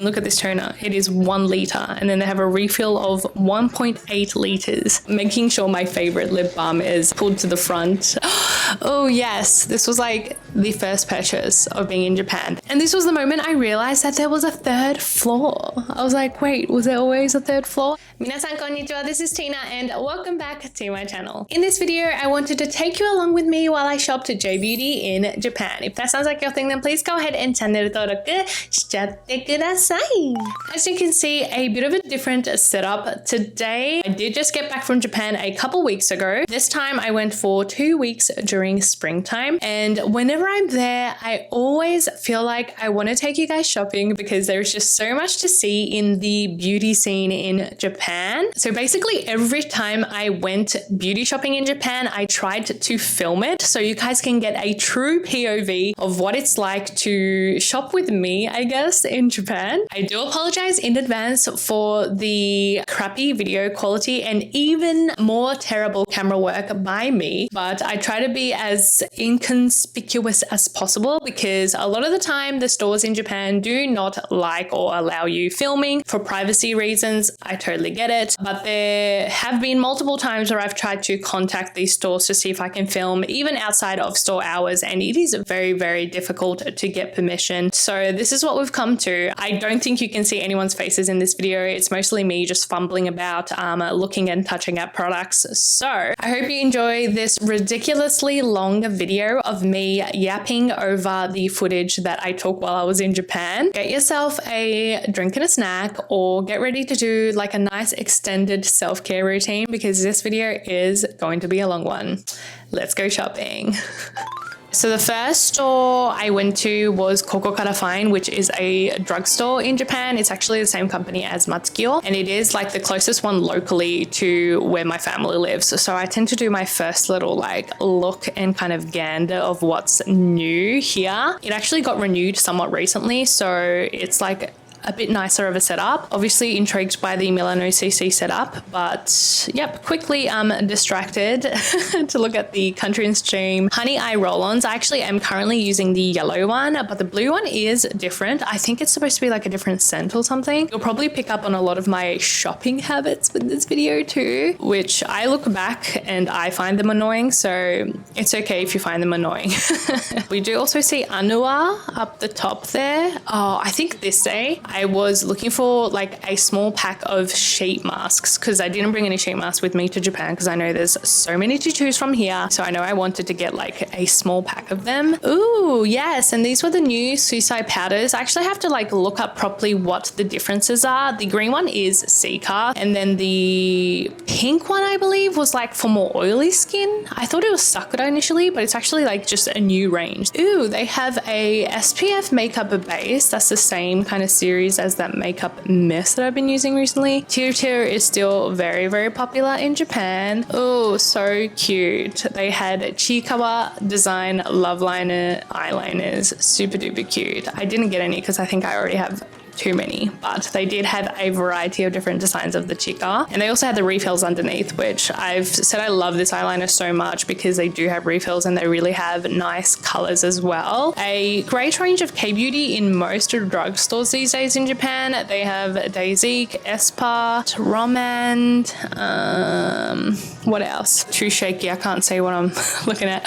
Look at this toner. It is 1 liter, and then they have a refill of 1.8 liters, making sure my favorite lip balm is pulled to the front. Oh yes, this was like the first purchase of being in Japan. And this was the moment I realized that there was a 3rd floor. I was like, wait, was there always a 3rd floor? Minasan konnichiwa, this is Tina and welcome back to my channel. In this video, I wanted to take you along with me while I shopped at J Beauty in Japan. If that sounds like your thing, then please go ahead and channel登録しちゃってください. As you can see, a bit of a different setup today. I did just get back from Japan a couple weeks ago. This time I went for 2 weeks during springtime, and whenever I'm there, I always feel like I want to take you guys shopping because there's just so much to see in the beauty scene in Japan. So basically every time I went beauty shopping in Japan, I tried to film it so you guys can get a true POV of what it's like to shop with me, I guess, in Japan. I do apologize in advance for the crappy video quality and even more terrible camera work by me, but I try to be as inconspicuous as possible because a lot of the time the stores in Japan do not like or allow you filming for privacy reasons. I totally get it, but there have been multiple times where I've tried to contact these stores to see if I can film even outside of store hours, and it is very, very difficult to get permission. So this is what we've come to. I don't think you can see anyone's faces in this video. It's mostly me just fumbling about, looking and touching at products. So I hope you enjoy this ridiculously long video of me yapping over the footage that I took while I was in Japan. Get yourself a drink and a snack, or get ready to do like a nice extended self-care routine because this video is going to be a long one. Let's go shopping. So the first store I went to was Cocokarafine, which is a drugstore in Japan. It's actually the same company as Matsukiyo, and it is like the closest one locally to where my family lives. So I tend to do my first little like look and kind of gander of what's new here. It actually got renewed somewhat recently, so it's like a bit nicer of a setup. Obviously intrigued by the Melano CC setup, but yep, quickly distracted to look at the Country and Stream Honey Eye Roll-Ons. I actually am currently using the yellow one, but the blue one is different. I think it's supposed to be like a different scent or something. You'll probably pick up on a lot of my shopping habits with this video too, which I look back and I find them annoying, so it's okay if you find them annoying. We do also see Anua up the top there. Oh, I think this day I was looking for like a small pack of sheet masks because I didn't bring any sheet masks with me to Japan because I know there's so many to choose from here. So I know I wanted to get like a small pack of them. Ooh, yes. And these were the new Suisai powders. I actually have to like look up properly what the differences are. The green one is CICA, and then the pink one I believe was like for more oily skin. I thought it was Sakura initially, but it's actually like just a new range. Ooh, they have a SPF makeup base. That's the same kind of series as that makeup mist that I've been using recently. Tear is still very, very popular in Japan. Oh, so cute. They had CHIIKAWA design love liner eyeliners. Super duper cute. I didn't get any because I think I already have too many, but they did have a variety of different designs of the CHIIKAWA, and they also had the refills underneath, which I've said I love this eyeliner so much because they do have refills and they really have nice colors as well. A great range of K-beauty in most drugstores these days in Japan. They have Daisique, Espart, Romand, what else? Too shaky, I can't say what I'm looking at.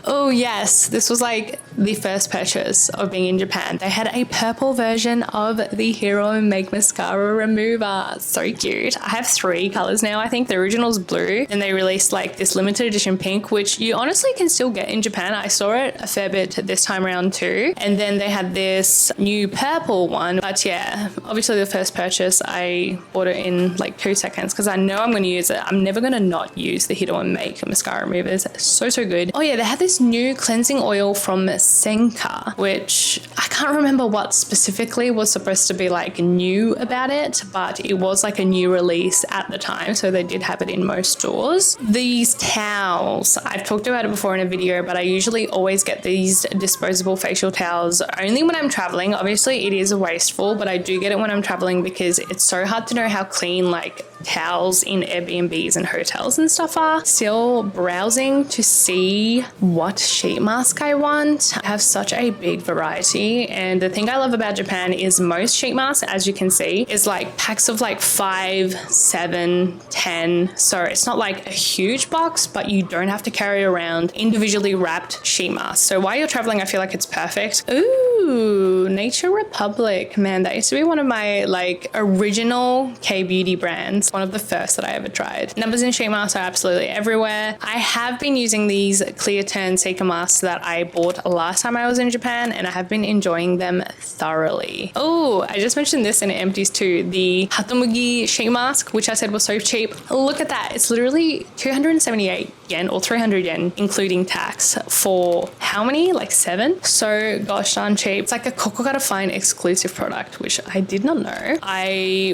Oh yes, this was like the first purchase of being in Japan. They had a purple version of the Heroine Make Mascara Remover. So cute. I have 3 colors now. I think the original's blue, and they released like this limited edition pink, which you honestly can still get in Japan. I saw it a fair bit this time around too. And then they had this new purple one. But yeah, obviously the first purchase, I bought it in like 2 seconds because I know I'm going to use it. I'm never going to not use the Heroine Make Mascara Removers. So good. Oh yeah, they had this new cleansing oil from Senka, which I can't remember what specifically was supposed to be like new about it, but it was like a new release at the time, so they did have it in most stores. These towels, I've talked about it before in a video, but I usually always get these disposable facial towels only when I'm traveling. Obviously it is wasteful, but I do get it when I'm traveling because it's so hard to know how clean like towels in Airbnbs and hotels and stuff are. Still browsing to see what sheet mask I want. I have such a big variety, and the thing I love about Japan is most sheet masks, as you can see, is like packs of like 5, 7, 10. So it's not like a huge box, but you don't have to carry around individually wrapped sheet masks. So while you're traveling, I feel like it's perfect. Ooh, Nature Republic. Man, that used to be one of my like original K-beauty brands. One of the first that I ever tried. Numbers in sheet masks are absolutely everywhere. I have been using these clear turn CICA masks that I bought last time I was in Japan, and I have been enjoying them thoroughly. Oh, I just mentioned this and it empties too. The Hatomugi sheet mask, which I said was so cheap. Look at that. It's literally 278 yen or 300 yen, including tax, for how many? Like 7? So gosh darn cheap. It's like a Cocokarafine exclusive product, which I did not know. I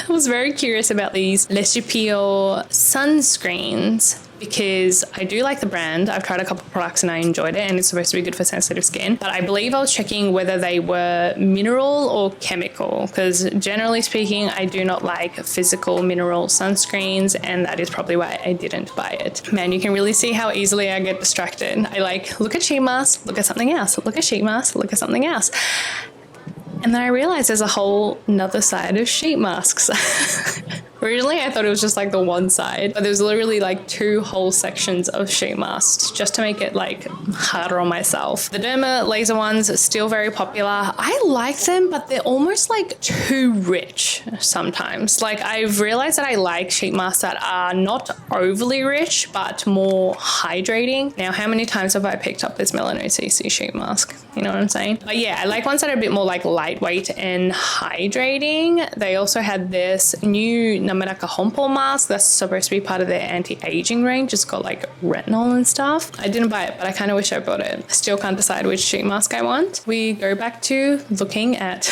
was very curious about these Recipeo sunscreens because I do like the brand. I've tried a couple of products and I enjoyed it, and it's supposed to be good for sensitive skin. But I believe I was checking whether they were mineral or chemical, because generally speaking, I do not like physical mineral sunscreens, and that is probably why I didn't buy it. Man, you can really see how easily I get distracted. I like look at sheet mask, look at something else, look at sheet mask, look at something else. And then I realized there's a whole nother side of sheet masks. Originally, I thought it was just like the one side, but there's literally like 2 whole sections of sheet masks just to make it like harder on myself. The Derma laser ones are still very popular. I like them, but they're almost like too rich sometimes. Like I've realized that I like sheet masks that are not overly rich, but more hydrating. Now, how many times have I picked up this Melano CC sheet mask? You know what I'm saying? But yeah, I like ones that are a bit more like lightweight and hydrating. They also had this new Nameraka Honpo mask that's supposed to be part of their anti-aging range. It's got like retinol and stuff. I didn't buy it, but I kind of wish I bought it. I still can't decide which sheet mask I want. We go back to looking at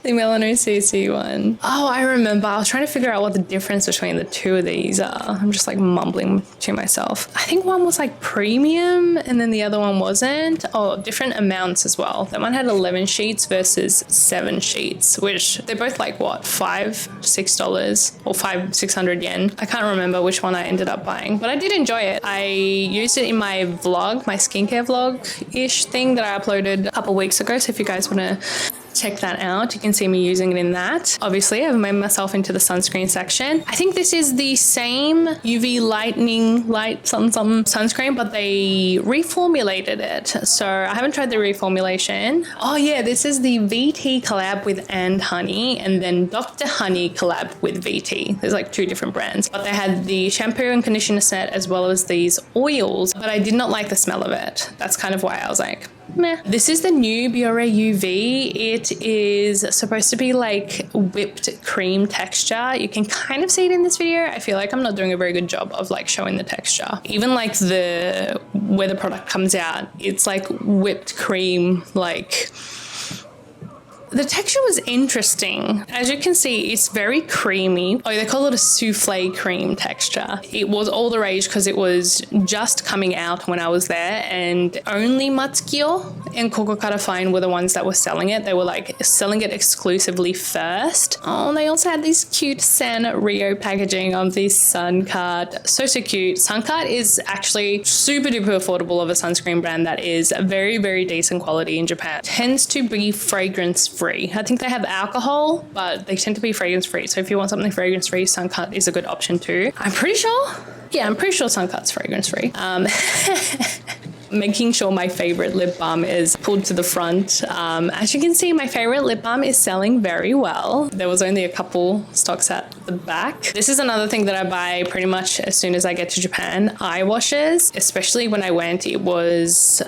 the Melano CC one. Oh, I remember. I was trying to figure out what the difference between the 2 of these are. I'm just like mumbling to myself. I think one was like premium and then the other one wasn't. Oh, different amounts as well. That one had 11 sheets versus 7 sheets, which they're both like what, $5, $6 or 500-600 yen. I can't remember which one I ended up buying, but I did enjoy it. I used it in my vlog, my skincare vlog-ish thing that I uploaded a couple weeks ago. So if you guys want to check that out, you can see me using it in that. Obviously, I've made myself into the sunscreen section. I think this is the same UV lightning light some sunscreen, but they reformulated it. So I haven't tried the reformulation. Oh yeah, this is the VT collab with Honey, and then Dr.Honey collab with VT. There's like 2 different brands, but they had the shampoo and conditioner set as well as these oils, but I did not like the smell of it. That's kind of why I was like, meh. This is the new Biore UV. It is supposed to be like whipped cream texture. You can kind of see it in this video. I feel like I'm not doing a very good job of like showing the texture. Even like where the product comes out, it's like whipped cream, like the texture was interesting. As you can see, it's very creamy. Oh, they call it a souffle cream texture. It was all the rage because it was just coming out when I was there, and only Matsukiyo and Cocokarafine were the ones that were selling it. They were like selling it exclusively first. Oh, they also had this cute Sanrio packaging of this sun card. So cute. Sun card is actually super duper affordable of a sunscreen brand that is very, very decent quality in Japan. Tends to be fragrance free. I think they have alcohol, but they tend to be fragrance free. So if you want something fragrance free, Suncut is a good option too. I'm pretty sure Suncut's fragrance free. Making sure my favorite lip balm is pulled to the front. As you can see, my favorite lip balm is selling very well. There was only a couple stocks at the back. This is another thing that I buy pretty much as soon as I get to Japan. Eye washes, especially when I went, it was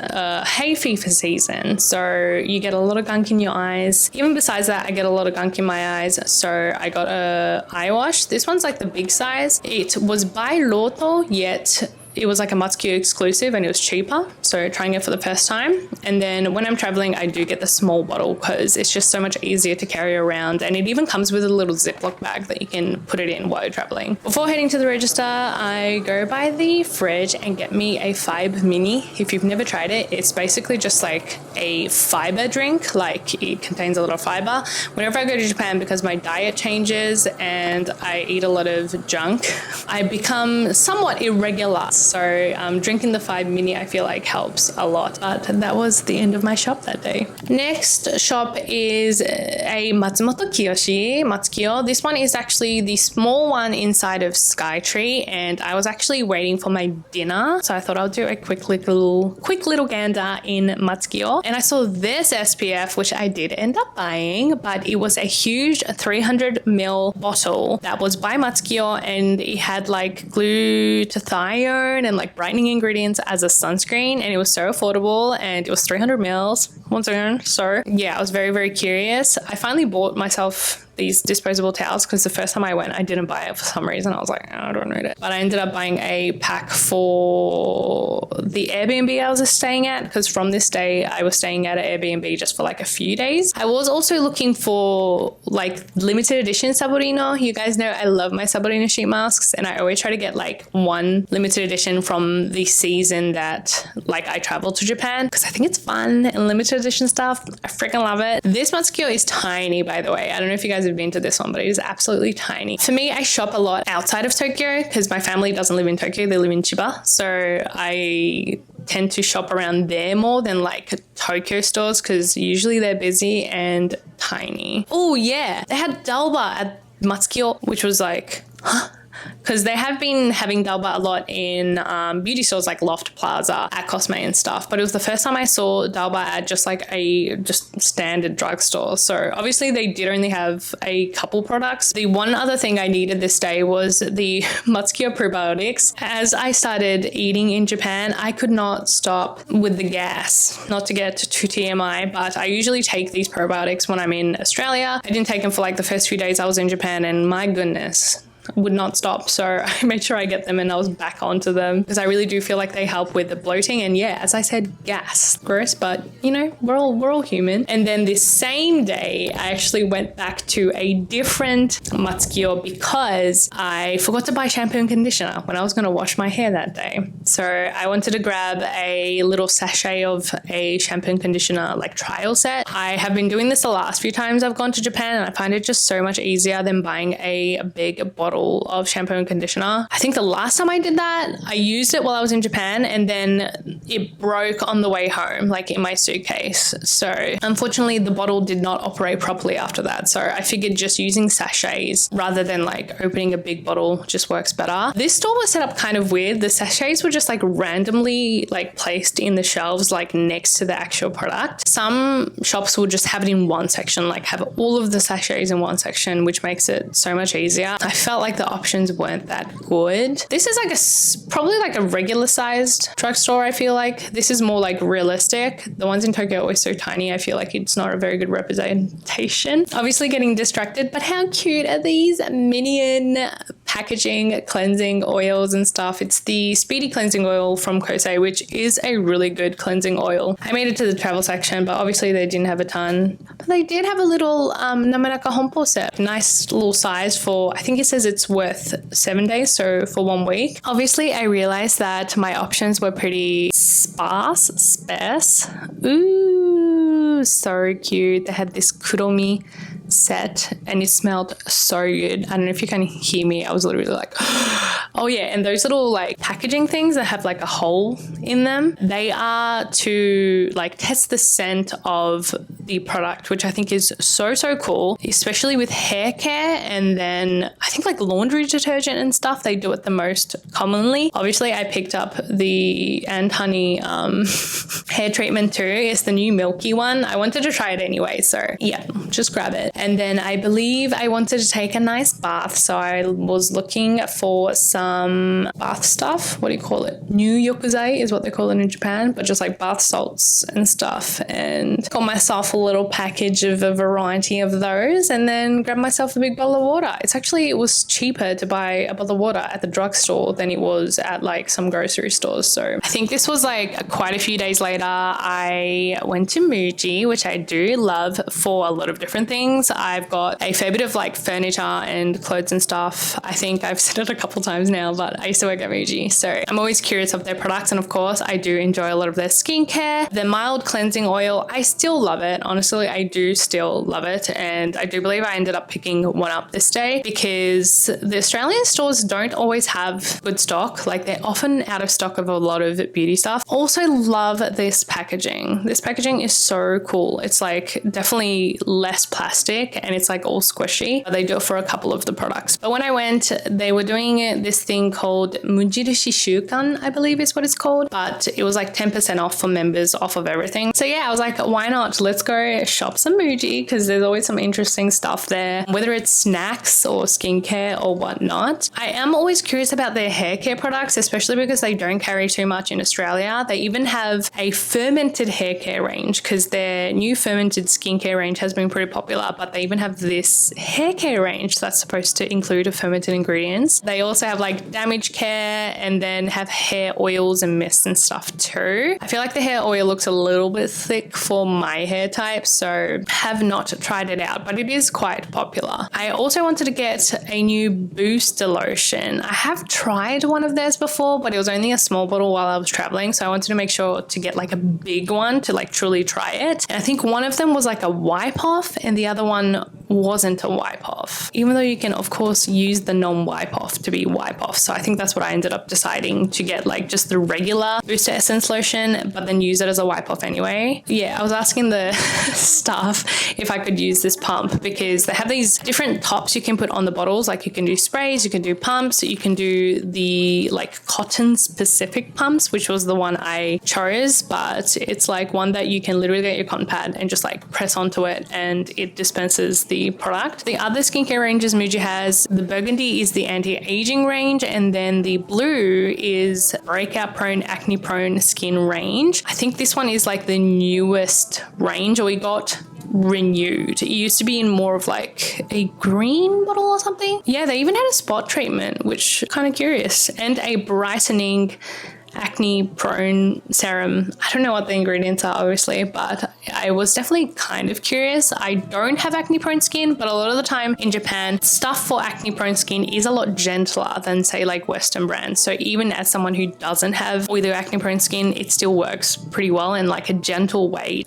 hay fever season. So you get a lot of gunk in your eyes. Even besides that, I get a lot of gunk in my eyes. So I got a eye wash. This one's like the big size. It was by Lotto, yet it was like a Matsukiyo exclusive and it was cheaper. So trying it for the first time. And then when I'm traveling, I do get the small bottle because it's just so much easier to carry around. And it even comes with a little Ziploc bag that you can put it in while you're traveling. Before heading to the register, I go by the fridge and get me a Fibe Mini. If you've never tried it, it's basically just like a fiber drink. Like it contains a lot of fiber. Whenever I go to Japan, because my diet changes and I eat a lot of junk, I become somewhat irregular. So drinking the Fibe Mini, I feel like helps a lot. But that was the end of my shop that day. Next shop is a Matsumoto Kiyoshi, Matsukiyo. This one is actually the small one inside of Skytree, and I was actually waiting for my dinner, so I thought I'll do a quick little gander in Matsukiyo. And I saw this SPF, which I did end up buying, but it was a huge 300ml bottle that was by Matsukiyo, and it had like glutathione and like brightening ingredients as a sunscreen, and it was so affordable, and it was 300 mils once again. So yeah, I was very, very curious. I finally bought myself these disposable towels because the first time I went, I didn't buy it for some reason. I was like, I don't need it. But I ended up buying a pack for the Airbnb I was staying at, because from this day I was staying at an Airbnb just for like a few days. I was also looking for like limited edition Saborino. You guys know I love my Saborino sheet masks, and I always try to get like one limited edition from the season that like I travel to Japan, because I think it's fun and limited edition stuff. I freaking love it. This Matsukiyo is tiny, by the way. I don't know if you guys have been to this one, but it is absolutely tiny. For me, I shop a lot outside of Tokyo because my family doesn't live in Tokyo, they live in Chiba. So I tend to shop around there more than like Tokyo stores, because usually they're busy and tiny. Oh yeah, they had Dalba at Matsukiyo, which was like, huh? Because they have been having Dalba a lot in beauty stores like Loft Plaza, at Cosme and stuff. But it was the first time I saw Dalba at just like a standard drugstore. So obviously they did only have a couple products. The one other thing I needed this day was the Matsukiyo probiotics. As I started eating in Japan, I could not stop with the gas. Not to get too TMI, but I usually take these probiotics when I'm in Australia. I didn't take them for like the first few days I was in Japan, and my goodness, would not stop. So I made sure I get them, and I was back onto them because I really do feel like they help with the bloating. And yeah, as I said, gas. Gross, but you know, we're all human. And then this same day, I actually went back to a different Matsukiyo because I forgot to buy shampoo and conditioner when I was going to wash my hair that day. So I wanted to grab a little sachet of a shampoo and conditioner like trial set. I have been doing this the last few times I've gone to Japan, and I find it just so much easier than buying a big bottle of shampoo and conditioner. I think the last time I did that, I used it while I was in Japan, and then it broke on the way home, like in my suitcase. So unfortunately, the bottle did not operate properly after that. So I figured just using sachets rather than like opening a big bottle just works better. This store was set up kind of weird. The sachets were just like randomly like placed in the shelves, like next to the actual product. Some shops will just have it in one section, like have all of the sachets in one section, which makes it so much easier. I felt like the options weren't that good. This is like probably like a regular sized drugstore. I feel like this is more like realistic. The ones in Tokyo are always so tiny. I feel like it's not a very good representation. Obviously getting distracted, but how cute are these Minion packaging cleansing oils and stuff? It's the Speedy cleansing oil from KOSE, which is a really good cleansing oil. I made it to the travel section, but obviously they didn't have a ton. But they did have a little Nameraka Honpo set. Nice little size for, I think it says it's worth 7 days, so for 1 week. Obviously, I realized that my options were pretty sparse. Ooh, so cute. They had this kuromi set and it smelled so good. I don't know if you can hear me. I was literally like, oh yeah. And those little like packaging things that have like a hole in them, they are to like test the scent of the product, which I think is so cool, especially with hair care. And then I think like laundry detergent and stuff, they do it the most commonly. Obviously I picked up the Honey hair treatment too. It's the new milky one. I wanted to try it anyway, so yeah, just grab it. And then I believe I wanted to take a nice bath, so I was looking for some bath stuff. What do you call it? New yokuzai is what they call it in Japan, but just like bath salts and stuff, and got myself a little package of a variety of those, and then grabbed myself a big bottle of water. It was cheaper to buy a bottle of water at the drugstore than it was at like some grocery stores. So I think this was like quite a few days later. I went to Muji, which I do love for a lot of different things. I've got a fair bit of like furniture and clothes and stuff. I think I've said it a couple times now, but I used to work at Muji, so I'm always curious of their products, and of course I do enjoy a lot of their skincare. The mild cleansing oil, I still love it. Honestly, I do still love it, and I do believe I ended up picking one up this day because the Australian stores don't always have good stock. Like, they're often out of stock of a lot of beauty stuff. Also love this packaging. This packaging is so cool. It's like definitely less plastic and it's like all squishy. They do it for a couple of the products. But when I went, they were doing this thing called Mujirishi Shukan, I believe is what it's called. But it was like 10% off for members off of everything. So yeah, I was like, why not? Let's go shop some Muji because there's always some interesting stuff there, whether it's snacks or skincare or whatnot. I am always curious about their hair care products, especially because they don't carry too much in Australia. They even have a fermented hair care range because their new fermented skincare range has been pretty popular, but they even have this hair care range that's supposed to include fermented ingredients. They also have like damage care and then have hair oils and mists and stuff too. I feel like the hair oil looks a little bit thick for my hair type, so have not tried it out, but it is quite popular. I also wanted to get a new booster lotion. I have tried one of theirs before, but it was only a small bottle while I was traveling, so I wanted to make sure to get like a big one to like truly try it. And I think one of them was like a wipe off and the other one wasn't a wipe off, even though you can of course use the non-wipe off to be wipe off. So I think that's what I ended up deciding to get, like just the regular booster essence lotion, but then use it as a wipe off anyway. Yeah, I was asking the staff if I could use this pump because they have these different tops you can put on the bottles. Like you can do sprays, you can do pumps, you can do the like cotton specific pumps, which was the one I chose, but it's like one that you can literally get your cotton pad and just like press onto it and it dispenses the product. The other skincare ranges Muji has, the burgundy is the anti-aging range, and then the blue is breakout prone, acne prone skin range. I think this one is like the newest range, or we got renewed. It used to be in more of like a green bottle or something. Yeah, they even had a spot treatment, which kind of curious, and a brightening acne prone serum. I don't know what the ingredients are obviously, but I was definitely kind of curious. I don't have acne prone skin, but a lot of the time in Japan, stuff for acne prone skin is a lot gentler than say like Western brands. So even as someone who doesn't have oily acne prone skin, it still works pretty well in like a gentle way.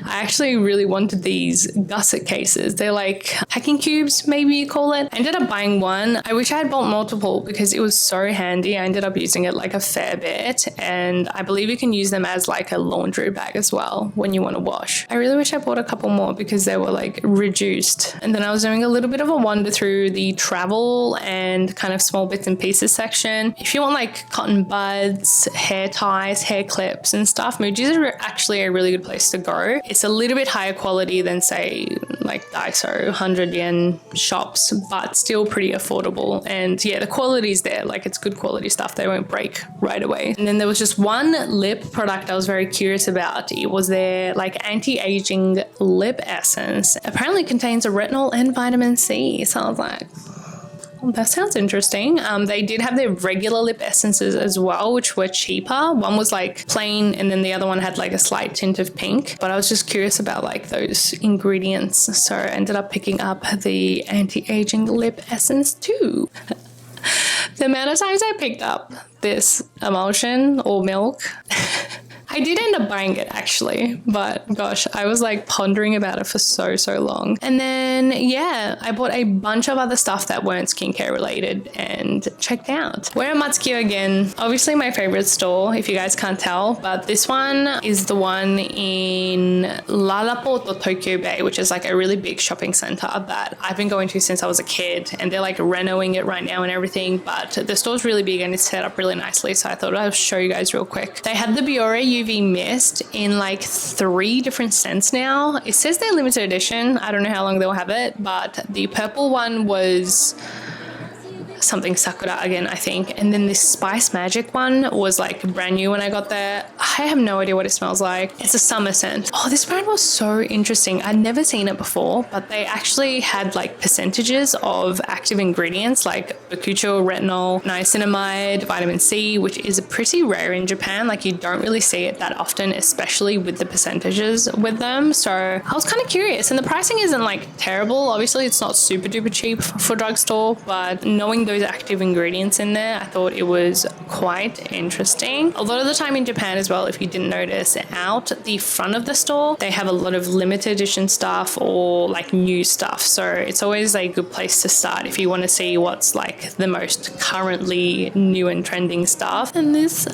I actually really wanted these gusset cases. They're like packing cubes, maybe you call it. I ended up buying one. I wish I had bought multiple because it was so handy. I ended up using it like a fair bit, and I believe you can use them as like a laundry bag as well when you want to wash. I really wish I bought a couple more because they were like reduced. And then I was doing a little bit of a wander through the travel and kind of small bits and pieces section. If you want like cotton buds, hair ties, hair clips and stuff, Muji's are actually a really good place to go. It's a little bit higher quality than say like Daiso 100 yen shops, but still pretty affordable. And yeah, the quality's there. Like it's good quality stuff. They won't break right away. And then there was just one lip product I was very curious about. It was their like anti-aging lip essence. Apparently contains a retinol and vitamin C. So I was like, that sounds interesting. They did have their regular lip essences as well, which were cheaper. One was like plain and then the other one had like a slight tint of pink. But I was just curious about like those ingredients. So I ended up picking up the anti-aging lip essence too. The amount of times I picked up this emulsion or milk. I did end up buying it actually, but gosh, I was like pondering about it for so long. And then yeah, I bought a bunch of other stuff that weren't skincare related and checked out. We're at Matsukiyo again, obviously my favorite store if you guys can't tell, but this one is the one in Lalaporto Tokyo Bay, which is like a really big shopping center that I've been going to since I was a kid, and they're like renovating it right now and everything, but the store's really big and it's set up really nicely, so I thought I'd show you guys real quick. They had the Biore UV UV mist in like 3 different scents now. It says they're limited edition. I don't know how long they'll have it, but the purple one was something sakura again, I think, and then this spice magic one was like brand new when I got there. I have no idea what it smells like. It's a summer scent. Oh, this brand was so interesting. I'd never seen it before, but they actually had like percentages of active ingredients like bakucho, retinol, niacinamide, vitamin C, which is pretty rare in Japan. Like you don't really see it that often, especially with the percentages with them. So I was kind of curious, and the pricing isn't like terrible. Obviously it's not super duper cheap for drugstore, but knowing those active ingredients in there, I thought it was quite interesting. A lot of the time in Japan as well, if you didn't notice, out the front of the store, they have a lot of limited edition stuff or like new stuff. So it's always a good place to start if you want to see what's like the most currently new and trending stuff. And this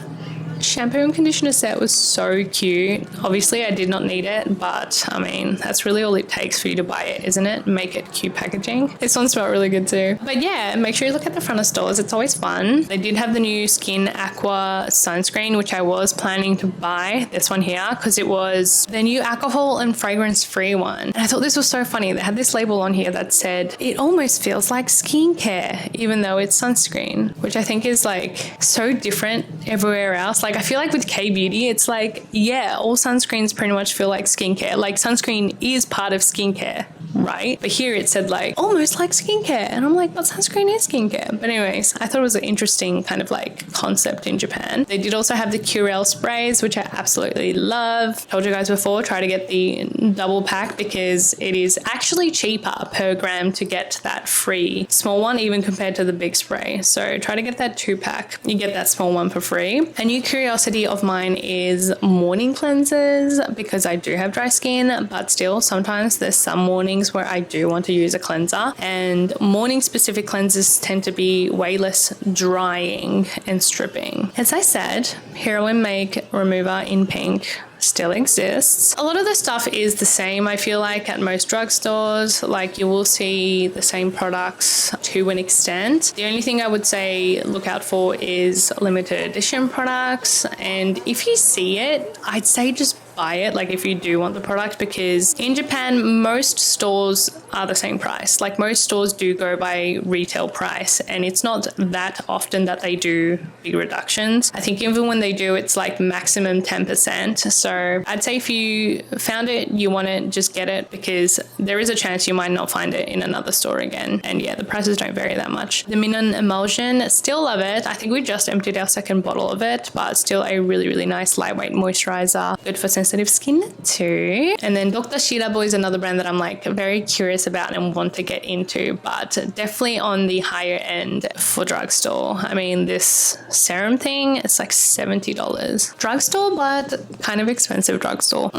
shampoo and conditioner set was so cute. Obviously I did not need it, but I mean that's really all it takes for you to buy it, isn't it? Make it cute packaging. This one smelled really good too. But yeah, make sure you look at the front of stores. It's always fun. They did have the new Skin Aqua sunscreen, which I was planning to buy, this one here, because it was the new alcohol and fragrance free one. And I thought this was so funny. They had this label on here that said it almost feels like skincare even though it's sunscreen, which I think is like so different everywhere else. Like I feel like with K-beauty, it's like, yeah, all sunscreens pretty much feel like skincare. Like sunscreen is part of skincare, right? But here it said like almost like skincare, and I'm like, but sunscreen is skincare. But anyways, I thought it was an interesting kind of like concept in Japan. They did also have the Curel sprays, which I absolutely love. Told you guys before, try to get the double pack because it is actually cheaper per gram to get that free small one, even compared to the big spray. So try to get that 2-pack. You get that small one for free. A new curiosity of mine is morning cleansers, because I do have dry skin, but still sometimes there's some mornings where I do want to use a cleanser, and morning specific cleansers tend to be way less drying and stripping. As I said, Heroine Make Remover in pink still exists. A lot of the stuff is the same, I feel like, at most drugstores. Like you will see the same products to an extent. The only thing I would say look out for is limited edition products, and if you see it, I'd say just buy it, like if you do want the product, because in Japan most stores are the same price. Like most stores do go by retail price, and it's not that often that they do big reductions. I think even when they do, it's like maximum 10%. So I'd say if you found it, you want it, just get it, because there is a chance you might not find it in another store again. And yeah, the prices don't vary that much. The Minon Emulsion, still love it. I think we just emptied our second bottle of it, but still a really, really nice lightweight moisturizer, good for sensitive skin too. And then Dr. Shirabo is another brand that I'm like very curious about and want to get into, but definitely on the higher end for drugstore. I mean, this serum thing, it's like $70. Drugstore, but kind of expensive drugstore.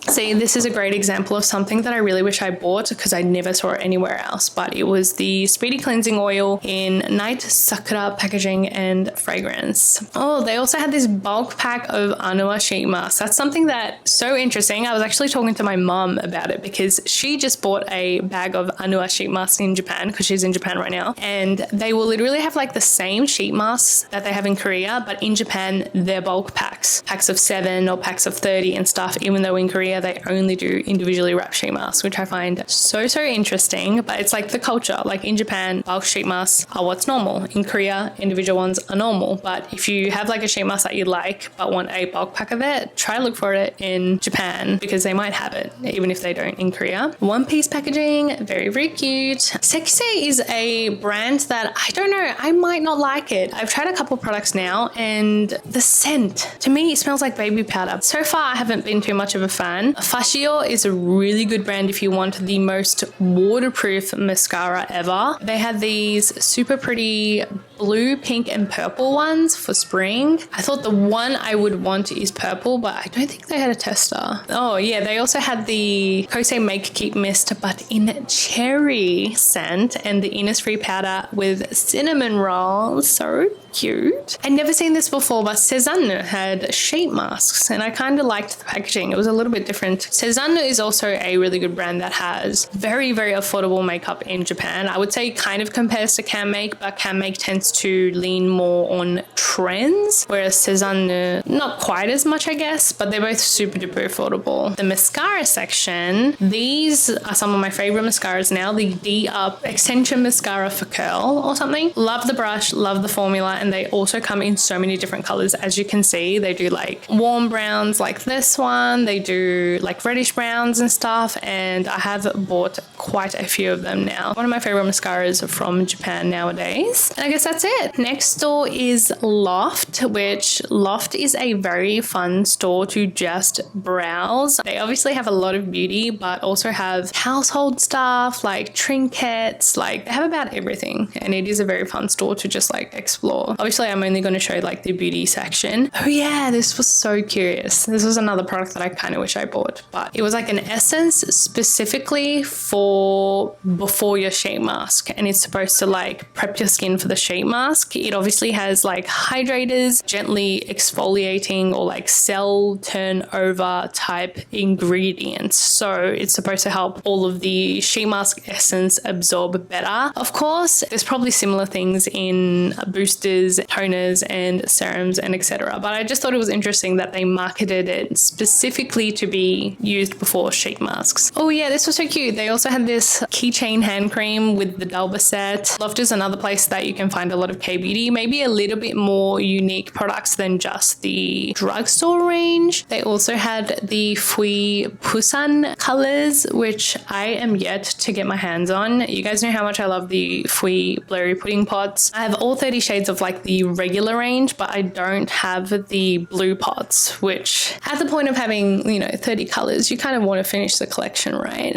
See, this is a great example of something that I really wish I bought because I never saw it anywhere else, but it was the Speedy Cleansing Oil in Night Sakura packaging and fragrance. Oh, they also had this bulk pack of Anua sheet masks. That's something that's so interesting. I was actually talking to my mom about it because she just bought a bag of Anua sheet masks in Japan because she's in Japan right now, and they will literally have like the same sheet masks that they have in Korea, but in Japan they're bulk packs of 7 or packs of 30 and stuff, even though in Korea they only do individually wrapped sheet masks, which I find so interesting. But it's like the culture. Like in Japan, bulk sheet masks are what's normal. In Korea, individual ones are normal. But if you have like a sheet mask that you like but want a bulk pack of it, try to look for it in Japan because they might have it even if they don't in Korea. One piece packaging, very cute. CICA is a brand that I don't know, I might not like it. I've tried a couple products now, and the scent to me it smells like baby powder. So far I haven't been too much of a fan. Fashio is a really good brand if you want the most waterproof mascara ever. They had these super pretty blue, pink and purple ones for spring. I thought the one I would want is purple, but I don't think they had a tester. Oh yeah, they also had the KOSE Make Keep Mist, but in cherry scent, and the Innisfree powder with cinnamon roll. So cute. I'd never seen this before, but Cézanne had sheet masks and I kind of liked the packaging. It was a little bit different. Cézanne is also a really good brand that has very, very affordable makeup in Japan. I would say kind of compares to CanMake, but CanMake tends to lean more on trends, whereas Cézanne, not quite as much, I guess, but they're both super duper affordable. The mascara section, these are some of my favorite mascaras now. The D-Up Extension Mascara for Curl or something. Love the brush, love the formula, and they also come in so many different colors. As you can see, they do like warm browns like this one. They do like reddish browns and stuff, and I have bought quite a few of them now. One of my favorite mascaras from Japan nowadays. And I guess that's it. Next store is Loft, which Loft is a very fun store to just browse. They obviously have a lot of beauty, but also have household stuff like trinkets, like they have about everything, and it is a very fun store to just like explore. Obviously I'm only going to show like the beauty section. Oh yeah, this was so curious. This was another product that I kind of wish I bought, but it was like an essence specifically for before your sheet mask, and it's supposed to like prep your skin for the sheet mask. It obviously has like hydrators, gently exfoliating or like cell turnover type ingredients, so it's supposed to help all of the sheet mask essence absorb better. Of course, there's probably similar things in boosters, toners and serums and etc., but I just thought it was interesting that they marketed it specifically to be used before sheet masks. Oh yeah, this was so cute. They also had this keychain hand cream with the Dalba set. Loft is another place that you can find a lot of K-beauty, maybe a little bit more unique products than just the drugstore range. They also had the Fui Pusan colors, which I am yet to get my hands on. You guys know how much I love the Fui blurry pudding pots. I have all 30 shades of like the regular range, but I don't have the blue pots, which at the point of having, you know, 30 colors, you kind of want to finish the collection, right?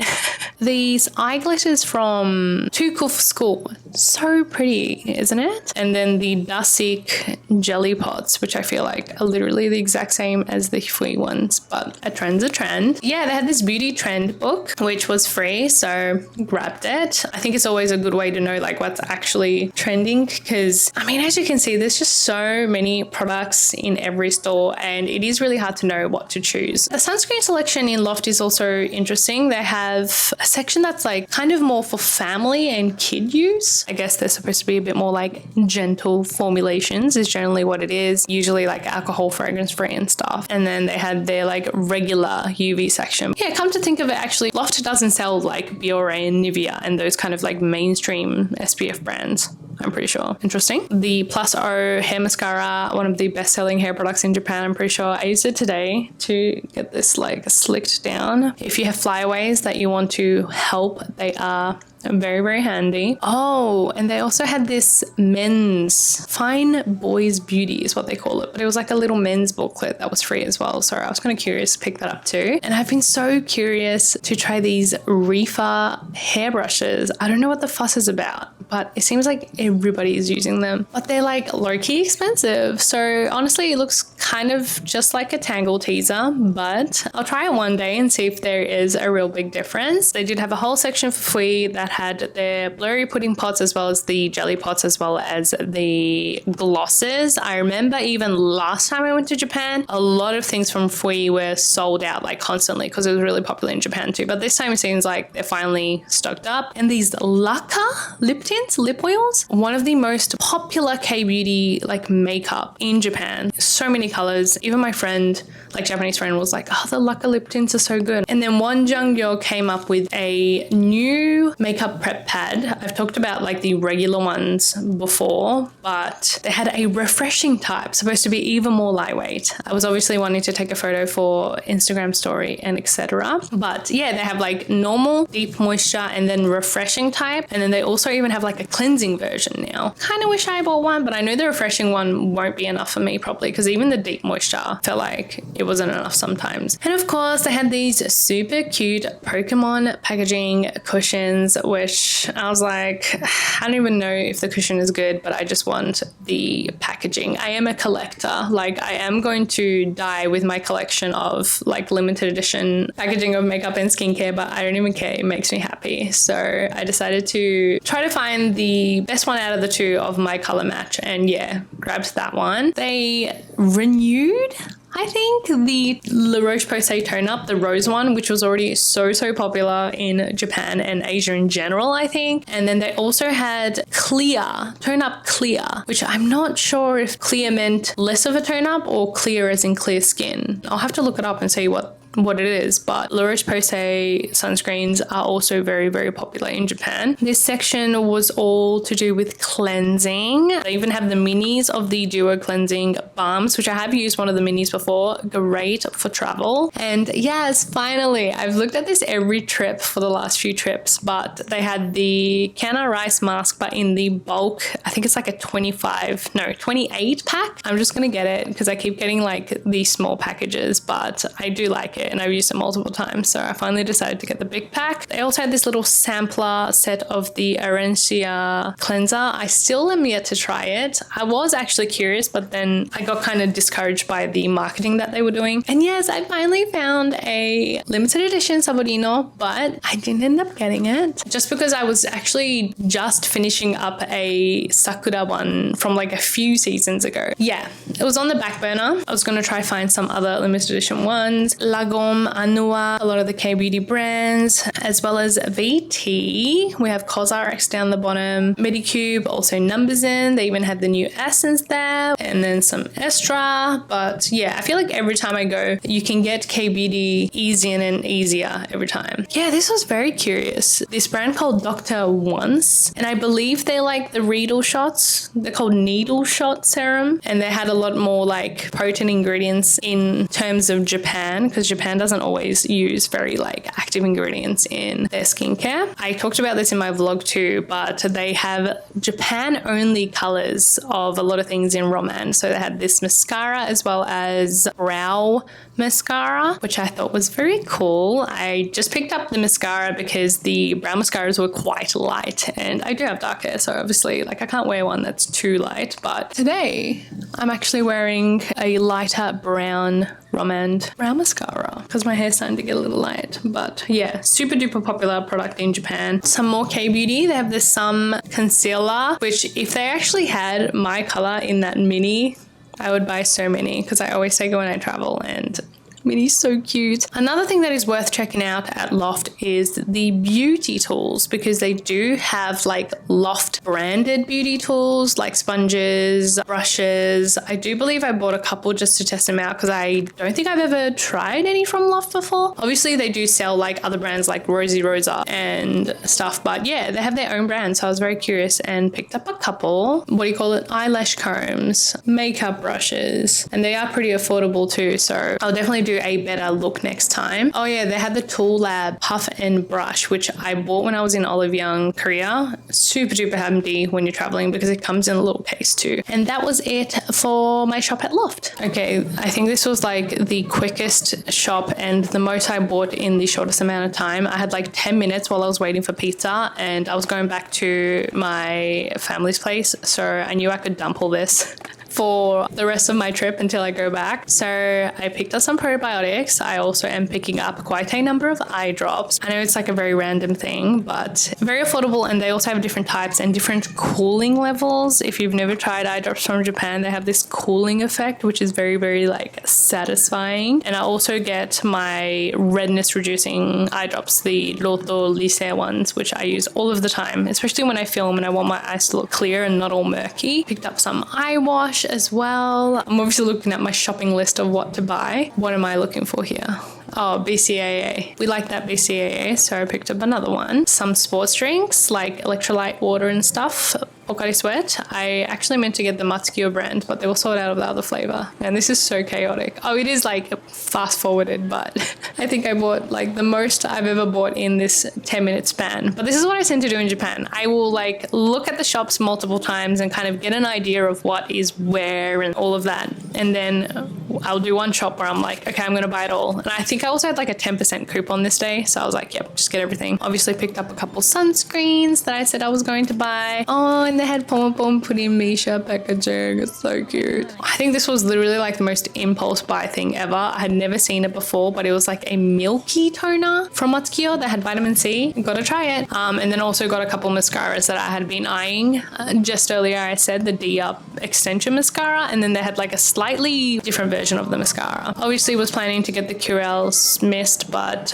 These eye glitters from Tukuf School. So pretty, isn't it? And then the Dasik jelly pots, which I feel like are literally the exact same as the Fui ones, but a trend's a trend. Yeah, they had this beauty trend book, which was free, so grabbed it. I think it's always a good way to know like what's actually trending, because I mean, as you can see, there's just so many products in every store and it is really hard to know what to choose. The sunscreen selection in Loft is also interesting. They have a section that's like kind of more for family and kid use. I guess they're supposed to be a bit more like gentle formulations is generally what it is, usually like alcohol, fragrance free and stuff. And then they had their like regular UV section. Yeah, come to think of it, actually Loft doesn't sell like Biore and Nivea and those kind of like mainstream SPF brands, I'm pretty sure. Interesting. The Plus O hair mascara, one of the best-selling hair products in Japan, I'm pretty sure. I used it today to get this like slicked down. If you have flyaways that you want to help, they are very, very handy. Oh, and they also had this men's fine boys beauty is what they call it, but it was like a little men's booklet that was free as well, so I was kind of curious to pick that up too. And I've been so curious to try these Reefer hairbrushes. I don't know what the fuss is about, but it seems like everybody is using them, but they're like low-key expensive. So honestly, it looks kind of just like a Tangle teaser, but I'll try it one day and see if there is a real big difference. They did have a whole section for Fui that had their blurry pudding pots as well as the jelly pots as well as the glosses. I remember even last time I went to Japan, a lot of things from Fui were sold out like constantly because it was really popular in Japan too, but this time it seems like they're finally stocked up. And these Laka lip tints, lip oils, one of the most popular K-beauty like makeup in Japan. So many colors. Even my friend, like Japanese friend, was like, oh, the Laka lip tints are so good. And then one Jungyo came up with a new makeup prep pad. I've talked about like the regular ones before, but they had a refreshing type, supposed to be even more lightweight. I was obviously wanting to take a photo for Instagram story and etc. But yeah, they have like normal, deep moisture, and then refreshing type. And then they also even have like a cleansing version now. Kind of wish I bought one, but I know the refreshing one won't be enough for me probably, because even the deep moisture felt like it wasn't enough sometimes. And of course, they had these super cute Pokemon packaging cushions which I was like, I don't even know if the cushion is good, but I just want the packaging. I am a collector. Like, I am going to die with my collection of like limited edition packaging of makeup and skincare, but I don't even care. It makes me happy. So I decided to try to find the best one out of the two of my color match, and yeah, grabbed that one. They renewed, I think, the La Roche-Posay Tone Up, the rose one, which was already so popular in Japan and Asia in general, I think. And then they also had Clear, Tone Up Clear, which I'm not sure if clear meant less of a tone up or clear as in clear skin. I'll have to look it up and see what it is, but La Roche-Posay sunscreens are also very popular in Japan. This section was all to do with cleansing. They even have the minis of the duo cleansing balms, which I have used one of the minis before. Great for travel. And yes, finally, I've looked at this every trip for the last few trips, but they had the Canna Rice mask, but in the bulk, I think it's like a 28 pack. I'm just gonna get it because I keep getting like these small packages, but I do like it and I've used it multiple times, so I finally decided to get the big pack. They also had this little sampler set of the Arencia cleanser. I still am yet to try it. I was actually curious, but then I got kind of discouraged by the marketing that they were doing. And yes, I finally found a limited edition Saborino, but I didn't end up getting it just because I was actually just finishing up a Sakura one from like a few seasons ago. Yeah, it was on the back burner. I was going to try find some other limited edition ones. Lagom, Anua, a lot of the K-beauty brands, as well as VT. We have COSRX down the bottom, Medicube, also Numbers In. They even had the new Essence there, and then some Estra. But yeah, I feel like every time I go, you can get K-beauty easier and easier every time. Yeah, this was very curious. This brand called Dr. Once, and I believe they like the Riedel shots. They're called needle shot serum, and they had a lot more like potent ingredients in terms of Japan, because Japan doesn't always use very like active ingredients in their skincare. I talked about this in my vlog too, but they have Japan only colors of a lot of things in Roman. So they had this mascara as well as brow mascara, which I thought was very cool. I just picked up the mascara because the brow mascaras were quite light, and I do have dark hair, so obviously like I can't wear one that's too light. But today I'm actually wearing a lighter brown Romand brow mascara because my hair's starting to get a little light. But yeah, super duper popular product in Japan. Some more K-beauty. They have this Some concealer, which if they actually had my color in that mini, I would buy so many because I always take it when I travel, and Minnie's so cute. Another thing that is worth checking out at Loft is the beauty tools, because they do have like Loft branded beauty tools like sponges, brushes. I do believe I bought a couple just to test them out because I don't think I've ever tried any from Loft before. Obviously they do sell like other brands like Rosie Rosa and stuff, but yeah, they have their own brand, so I was very curious and picked up a couple. What do you call it? Eyelash combs, makeup brushes, and they are pretty affordable too, so I'll definitely do a better look next time. Oh yeah, they had the Tool Lab puff and brush, which I bought when I was in Olive Young, Korea. Super duper handy when you're traveling because it comes in a little case too. And that was it for my shop at Loft. Okay, I think this was like the quickest shop and the most I bought in the shortest amount of time. I had like 10 minutes while I was waiting for pizza, and I was going back to my family's place, so I knew I could dump all this for the rest of my trip until I go back. So I picked up some probiotics. I also am picking up quite a number of eye drops. I know it's like a very random thing, but very affordable, and they also have different types and different cooling levels. If you've never tried eye drops from Japan, they have this cooling effect, which is very like satisfying. And I also get my redness reducing eye drops, the Loto Lycée ones, which I use all of the time, especially when I film and I want my eyes to look clear and not all murky. Picked up some eye wash as well. I'm obviously looking at my shopping list of what to buy. What am I looking for here? Oh, BCAA. We like that BCAA, so I picked up another one. Some sports drinks like electrolyte water and stuff. Pocari Sweat. I actually meant to get the Matsukiyo brand, but they were sold out of the other flavor. And this is so chaotic. Oh, it is like fast forwarded, but I think I bought like the most I've ever bought in this 10-minute span. But this is what I tend to do in Japan. I will like look at the shops multiple times and kind of get an idea of what is where and all of that. And then I'll do one shop where I'm like, okay, I'm going to buy it all. And I think I also had like a 10% coupon this day. So I was like, yep, just get everything. Obviously picked up a couple sunscreens that I said I was going to buy. Oh, and they had Pom Pom put in Misha packaging. It's so cute. I think this was literally like the most impulse buy thing ever. I had never seen it before, but it was like a milky toner from Matsukiyo that had vitamin C. Gotta try it. And then also got a couple mascaras that I had been eyeing. Just earlier I said the D-Up extension mascara, and then they had like a slightly different version of the mascara. Obviously was planning to get the Curel's mist, but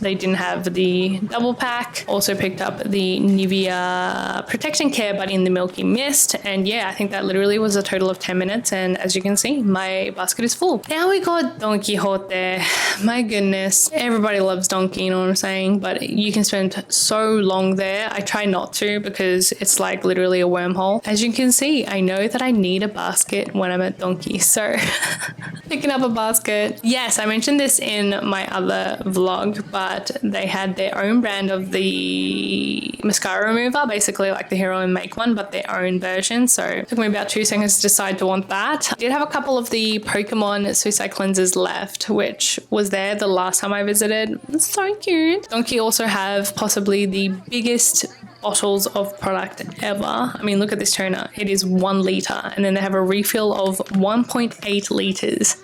they didn't have the double pack. Also picked up the Nivea Protection Care, but in the milky mist. And yeah, I think that literally was a total of 10 minutes. And as you can see, my basket is full. Now we got Don Quixote. My goodness, everybody loves Donkey, you know what I'm saying? But you can spend so long there. I try not to because it's like literally a wormhole. As you can see, I know that I need a basket when I'm at Donkey. So picking up a basket. Yes, I mentioned this in my other vlog, but they had their own brand of the mascara remover, basically like the Heroine make one, but their own version. So it took me about 2 seconds to decide to want that. I did have a couple of the Pokemon Suisai cleansers left, which was there the last time I visited. It's so cute. Donkey also have possibly the biggest bottles of product ever. I mean, look at this toner. It is 1 liter, and then they have a refill of 1.8 liters.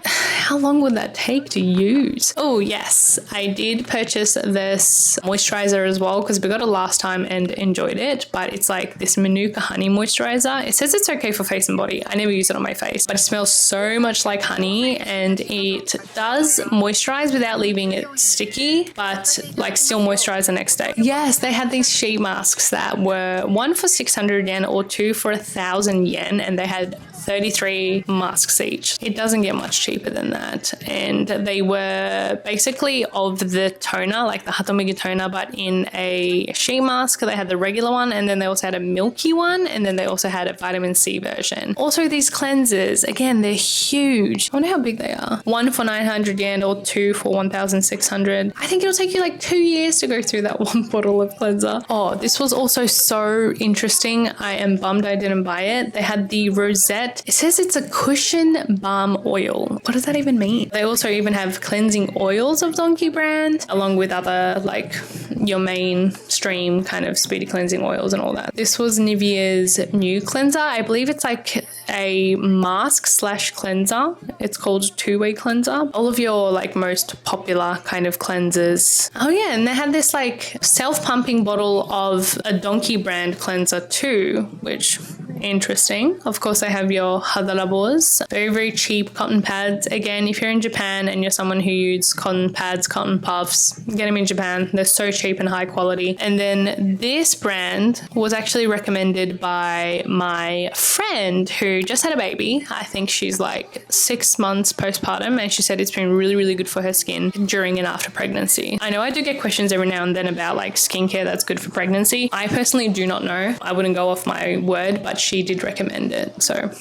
How long would that take to use? Oh yes, I did purchase this moisturizer as well because we got it last time and enjoyed it, but it's like this Manuka honey moisturizer. It says it's okay for face and body. I never use it on my face, but it smells so much like honey, and it does moisturize without leaving it sticky, but like still moisturize the next day. Yes, they had these sheet masks that were 1 for 600 yen or 2 for 1,000 yen, and they had 33 masks each. It doesn't get much cheaper than that. And they were basically of the toner, like the Hatomugi toner, but in a sheet mask. They had the regular one, and then they also had a milky one, and then they also had a vitamin C version. Also these cleansers, again, they're huge. I wonder how big they are. 1 for 900 yen or 2 for 1,600. I think it'll take you like 2 years to go through that one bottle of cleanser. Oh, this was also so interesting. I am bummed I didn't buy it. They had the Rosette. It says it's a cushion balm oil. What does that even mean? They also even have cleansing oils of Donkey brand, along with other like your mainstream kind of speedy cleansing oils and all that. This was Nivea's new cleanser. I believe it's like a mask / cleanser. It's called two-way cleanser. All of your like most popular kind of cleansers. Oh yeah, and they had this like self-pumping bottle of a Donkey brand cleanser too, which interesting. Of course, I have your Hadarabos, very, very cheap cotton pads. Again, if you're in Japan and you're someone who uses cotton pads, cotton puffs, get them in Japan. They're so cheap and high quality. And then this brand was actually recommended by my friend who just had a baby. I think she's like 6 months postpartum, and she said it's been really, really good for her skin during and after pregnancy. I know I do get questions every now and then about like skincare that's good for pregnancy. I personally do not know. I wouldn't go off my word, but she did recommend it. So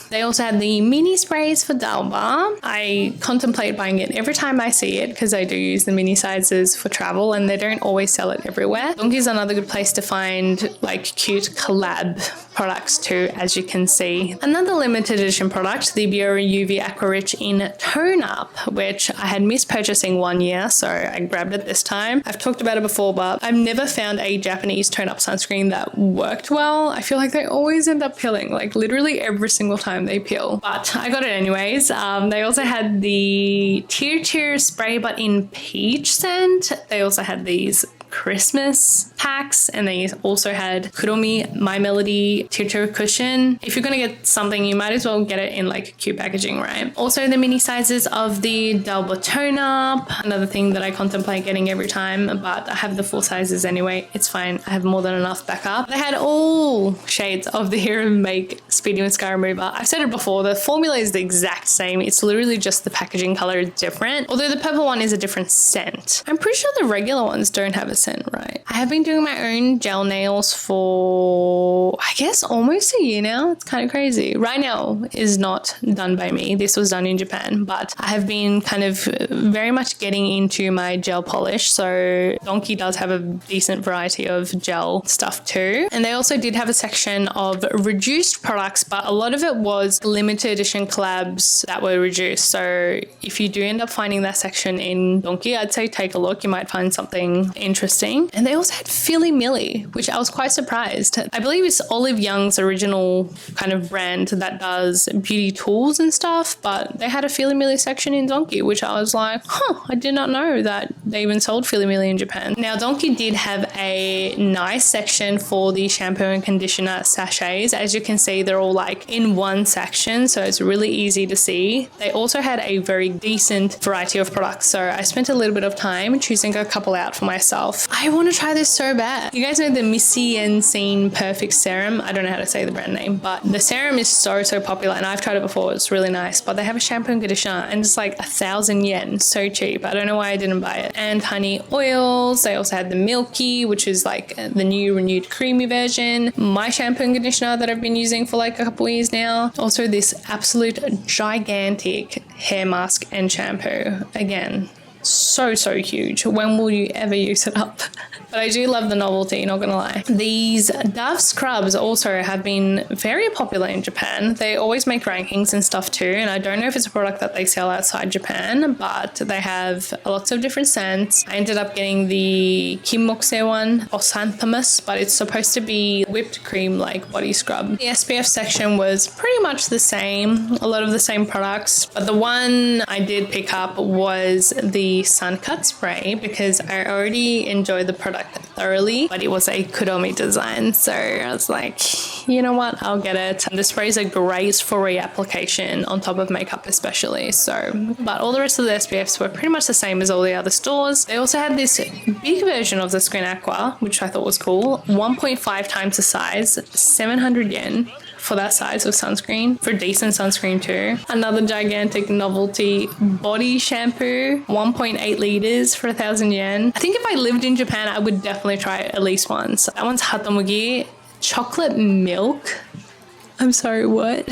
they also had the mini sprays for Dalba. I contemplate buying it every time I see it because I do use the mini sizes for travel, and they don't always sell it everywhere. Donkey's another good place to find like cute collab products too, as you can see. Another limited edition product, the Biore UV Aqua Rich in Tone Up, which I had missed purchasing 1 year, so I grabbed it this time. I've talked about it before, but I've never found a Japanese tone up sunscreen that worked well. I feel like they always end up peeling, like literally every single time they peel, but I got it anyways. They also had the Tear spray, but in peach scent. They also had these Christmas packs, and they also had Kuromi My Melody Tear cushion. If you're gonna get something, you might as well get it in like cute packaging, right? Also the mini sizes of the Dalba Tone Up, another thing that I contemplate getting every time, but I have the full sizes anyway. It's fine. I have more than enough backup. They had all shades of the Hero Make Speedy Mascara Remover. I've said it before, the formula is the exact same. It's literally just the packaging color is different, although the purple one is a different scent. I'm pretty sure the regular ones don't have a scent, right? I have been doing my own gel nails for, I guess, almost a year now. It's kind of crazy. Right now is not done by me. This was done in Japan, but I have been kind of very much getting into my gel polish. So Donkey does have a decent variety of gel stuff too. And they also did have a section of reduced products, but a lot of it was limited edition collabs that were reduced. So if you do end up finding that section in Donkey, I'd say take a look. You might find something interesting. And they also had Philly Millie, which I was quite surprised. I believe it's Olive Young's original kind of brand that does beauty tools and stuff, but they had a Philly Millie section in Donkey, which I was like, I did not know that they even sold Philly Millie in Japan. Now, Donkey did have a nice section for the shampoo and conditioner sachets. As you can see, they're all like in one section, so it's really easy to see. They also had a very decent variety of products, so I spent a little bit of time choosing a couple out for myself. I want to try this so bad. You guys know the Missy and Scene Perfect Serum? I don't know how to say the brand name, but the serum is so popular, and I've tried it before. It's really nice, but they have a shampoo and conditioner and it's like 1,000 yen, so cheap. I don't know why I didn't buy it. And honey oils. They also had the Milky, which is like the new renewed creamy version. My shampoo and conditioner that I've been using for like a couple years now. Also this absolute gigantic hair mask and shampoo. Again, so huge. When will you ever use it up? But I do love the novelty, not gonna lie. These Dove scrubs also have been very popular in Japan. They always make rankings and stuff too, and I don't know if it's a product that they sell outside Japan, but they have lots of different scents. I ended up getting the Kimmokse one, Osanthamus, but it's supposed to be whipped cream like body scrub. The SPF section was pretty much the same, a lot of the same products, but the one I did pick up was the Sun Cut spray because I already enjoyed the product thoroughly, but it was a Kuromi design, so I was like, you know what, I'll get it. The sprays are great for reapplication on top of makeup especially, so, but all the rest of the SPFs were pretty much the same as all the other stores. They also had this big version of the Screen Aqua, which I thought was cool, 1.5 times the size, 700 yen for that size of sunscreen, for decent sunscreen too. Another gigantic novelty body shampoo, 1.8 liters for 1,000 yen. I think if I lived in Japan, I would definitely try it at least once. That one's Hatomugi, chocolate milk. I'm sorry, what?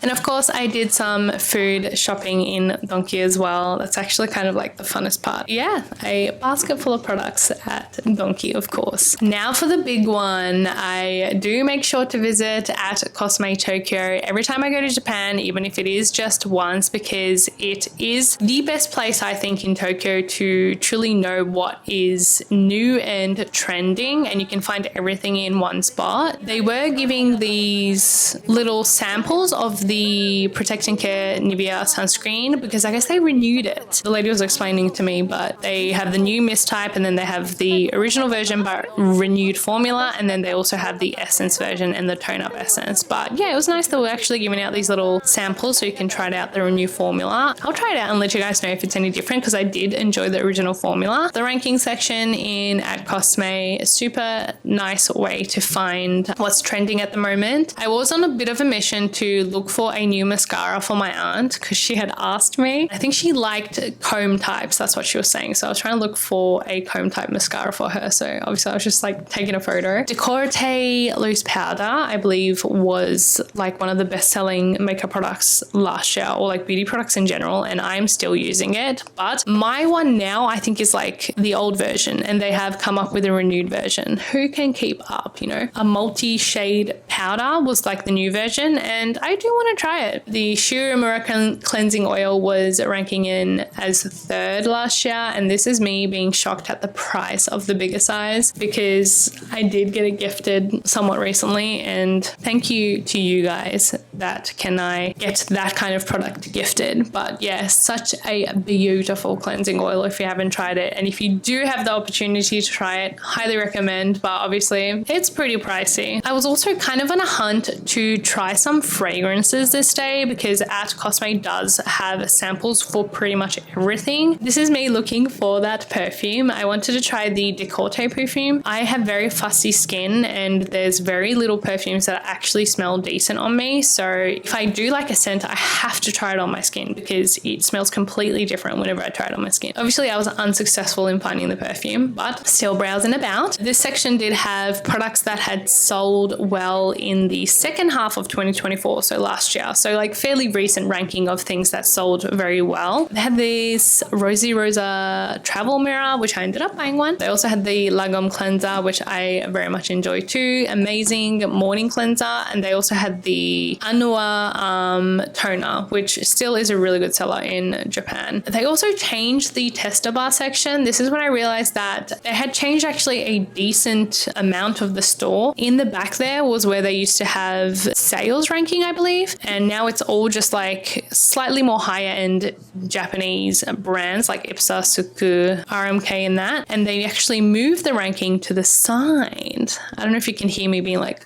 And of course, I did some food shopping in Donkey as well. That's actually kind of like the funnest part. Yeah, a basket full of products at Donkey, of course. Now for the big one, I do make sure to visit at COSE Tokyo every time I go to Japan, even if it is just once, because it is the best place, I think, in Tokyo to truly know what is new and trending, and you can find everything in one spot. They were giving these little samples of the Protect and Care Nivea sunscreen because I guess they renewed it. The lady was explaining to me, but they have the new mist type, and then they have the original version but renewed formula, and then they also have the essence version and the tone up essence. But yeah, it was nice that we're actually giving out these little samples so you can try it out, the renewed formula. I'll try it out and let you guys know if it's any different because I did enjoy the original formula. The ranking section at COSE, super nice way to find what's trending at the moment. I was on a bit of a mission to look for a new mascara for my aunt because she had asked me. I think she liked comb types, that's what she was saying. So I was trying to look for a comb type mascara for her. So obviously I was just like taking a photo. Decorate loose powder, I believe, was like one of the best selling makeup products last year, or like beauty products in general, and I'm still using it. But my one now I think is like the old version, and they have come up with a renewed version. Who can keep up, you know? A multi-shade powder was like the new version, and I do want to try it. The Sheer American Cleansing Oil was ranking in as third last year, and this is me being shocked at the price of the bigger size because I did get it gifted somewhat recently, and thank you to you guys that can I get that kind of product gifted. But yeah, such a beautiful cleansing oil if you haven't tried it, and if you do have the opportunity to try it, highly recommend, but obviously it's pretty pricey. I was also kind of on a hunt to to try some fragrances this day because at COSE does have samples for pretty much everything. This is me looking for that perfume. I wanted to try the Décolleté perfume. I have very fussy skin and there's very little perfumes that actually smell decent on me. So if I do like a scent, I have to try it on my skin because it smells completely different whenever I try it on my skin. Obviously, I was unsuccessful in finding the perfume, but still browsing about. This section did have products that had sold well in the second half of 2024, so last year. So like fairly recent ranking of things that sold very well. They had this Rosy Rosa travel mirror, which I ended up buying one. They also had the Lagom cleanser, which I very much enjoy too. Amazing morning cleanser. And they also had the Anua toner, which still is a really good seller in Japan. They also changed the tester bar section. This is when I realized that they had changed actually a decent amount of the store. In the back there was where they used to have sales ranking, I believe. And now it's all just like slightly more higher end Japanese brands like Ipsa, Suku, RMK and that. And they actually moved the ranking to the side. I don't know if you can hear me being like,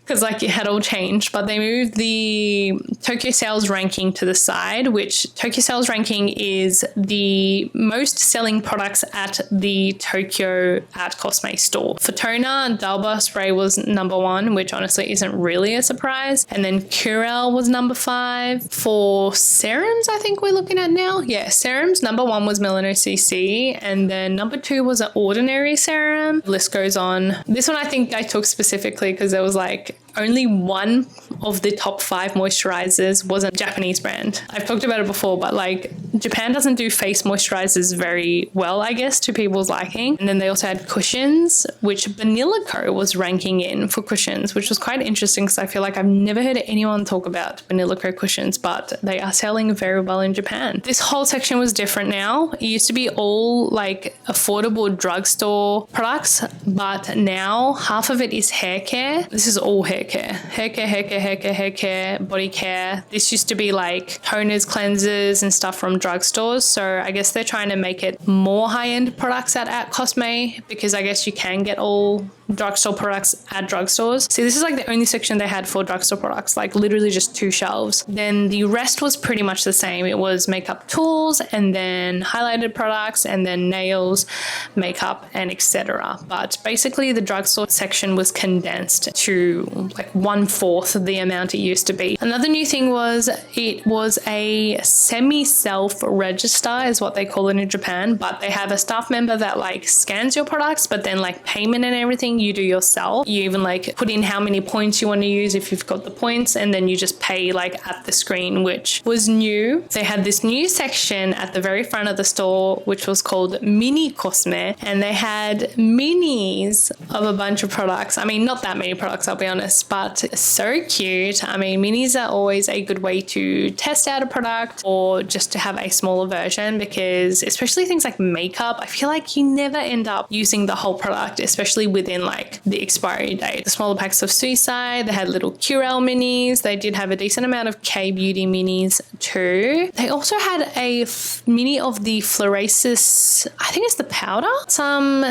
because like it had all changed, but they moved the Tokyo sales ranking to the side, which Tokyo sales ranking is the most selling products at the Tokyo at COSE store. For toner, Dalba spray was number 1, which honestly isn't really a surprise. And then Curel was number 5. For serums, I think we're looking at now. Yeah, serums, number 1 was Melano CC. And then number 2 was an ordinary serum. The list goes on. This one I think I took specifically because there was like only one of the top 5 moisturizers was a Japanese brand. I've talked about it before, but like Japan doesn't do face moisturizers very well, I guess, to people's liking. And then they also had cushions, which Vanilla Co was ranking in for cushions, which was quite interesting because I feel like I've never heard anyone talk about Vanilla Co cushions, but they are selling very well in Japan. This whole section was different now. It used to be all like affordable drugstore products, but now half of it is hair care. This is all hair care, hair care, body care. This used to be like toners, cleansers and stuff from drugstores. So I guess they're trying to make it more high-end products at COSE because I guess you can get all drugstore products at drugstores. See, this is like the only section they had for drugstore products, like literally just 2 shelves. Then the rest was pretty much the same. It was makeup tools and then highlighted products and then nails, makeup and etc. But basically the drugstore section was condensed to like 1/4 of the amount it used to be. Another new thing was it was a semi-self register is what they call it in Japan, but they have a staff member that like scans your products, but then like payment and everything you do yourself. You even like put in how many points you want to use if you've got the points, and then you just pay like at the screen, which was new. They had this new section at the very front of the store which was called Mini COSE, and they had minis of a bunch of products. I mean, not that many products, I'll be honest, but so cute. I mean, minis are always a good way to test out a product or just to have a smaller version, because especially things like makeup, I feel like you never end up using the whole product, especially within like the expiry date. The smaller packs of Suisai, they had little Curel minis. They did have a decent amount of K-Beauty minis too. They also had a mini of the Florasis, I think it's the powder. Some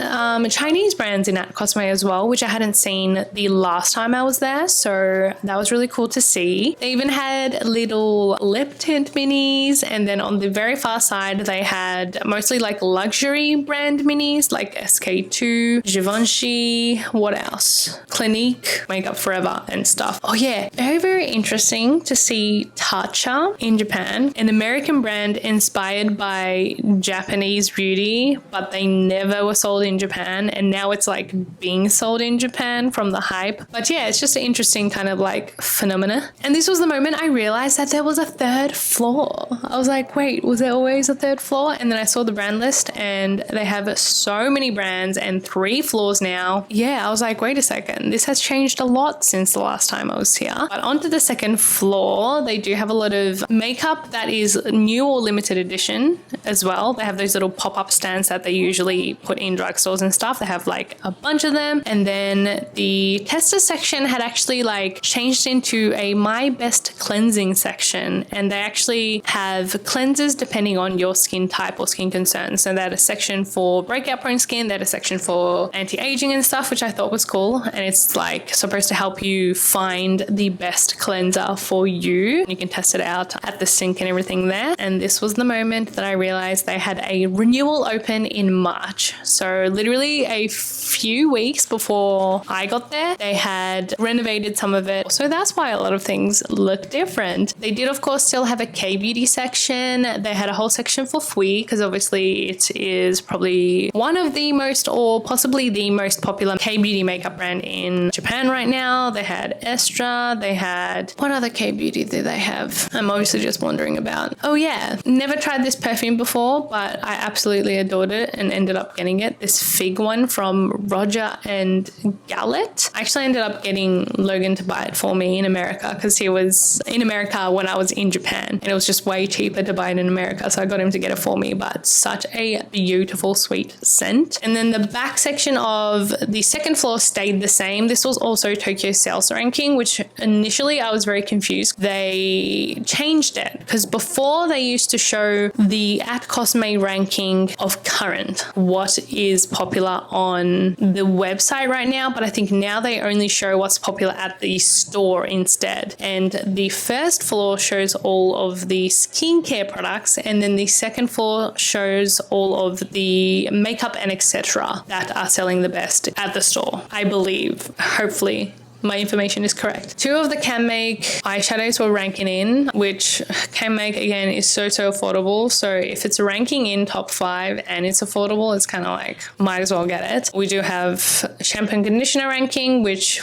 Chinese brands in at COSE as well, which I hadn't seen the last time I was there. So that was really cool to see. They even had little lip tint minis. And then on the very far side, they had mostly like luxury brand minis like SK2, Givenchy, what else? Clinique, Makeup Forever and stuff. Oh yeah, very, very interesting to see Tatcha in Japan, an American brand inspired by Japanese beauty, but they never were sold in Japan, and now it's like being sold in Japan from the hype. But yeah, it's just an interesting kind of like phenomena. And this was the moment I realized that there was a 3rd floor. I was like, wait, was there always a 3rd floor? And then I saw the brand list and they have so many brands and 3 floors now. Yeah, I was like, wait a second, this has changed a lot since the last time I was here. But onto the 2nd floor, they do have a lot of makeup that is new or limited edition as well. They have those little pop-up stands that they usually put in drugstores and stuff. They have like a bunch of them. And then the tester section had actually like changed into a My Best Cleansing section, and they actually have cleansers depending on your skin type or skin concerns. So they had a section for breakout prone skin, they had a section for anti-aging and stuff, which I thought was cool. And it's like supposed to help you find the best cleanser for you. You can test it out at the sink and everything there. And this was the moment that I realized they had a renewal open in March. So literally a few weeks before I got there, they had renovated some of it. So that's why a lot of things look different. They did, of course, still have a K-beauty section. They had a whole section for Fui, because obviously it is probably one of the most, or possibly the most popular K-beauty makeup brand in Japan right now. They had Estra. They had, what other K-beauty did they have? I'm obviously just wondering about. Oh yeah, never tried this perfume before, but I absolutely adored it and ended up getting it. This fig one from Roger and Gallet. I actually ended up getting Logan to buy it for me in America, because he was in America when I was in Japan, and it was just way cheaper to buy it in America, so I got him to get it for me. But such a beautiful sweet scent. And then the back section of the second floor stayed the same. This was also Tokyo sales ranking, which initially I was very confused. They changed it, because before they used to show the at COSME ranking of current, what is popular on the website right now, but I think now they only show what's popular at the store instead. And the first floor shows all of the skincare products, and then the second floor shows all of the makeup and etc. that are selling the best at the store, I believe. Hopefully my information is correct. Two of the Can-Make eyeshadows were ranking in, which Can-Make again is so affordable. So if it's ranking in top 5 and it's affordable, it's kind of like, might as well get it. We do have shampoo and conditioner ranking, which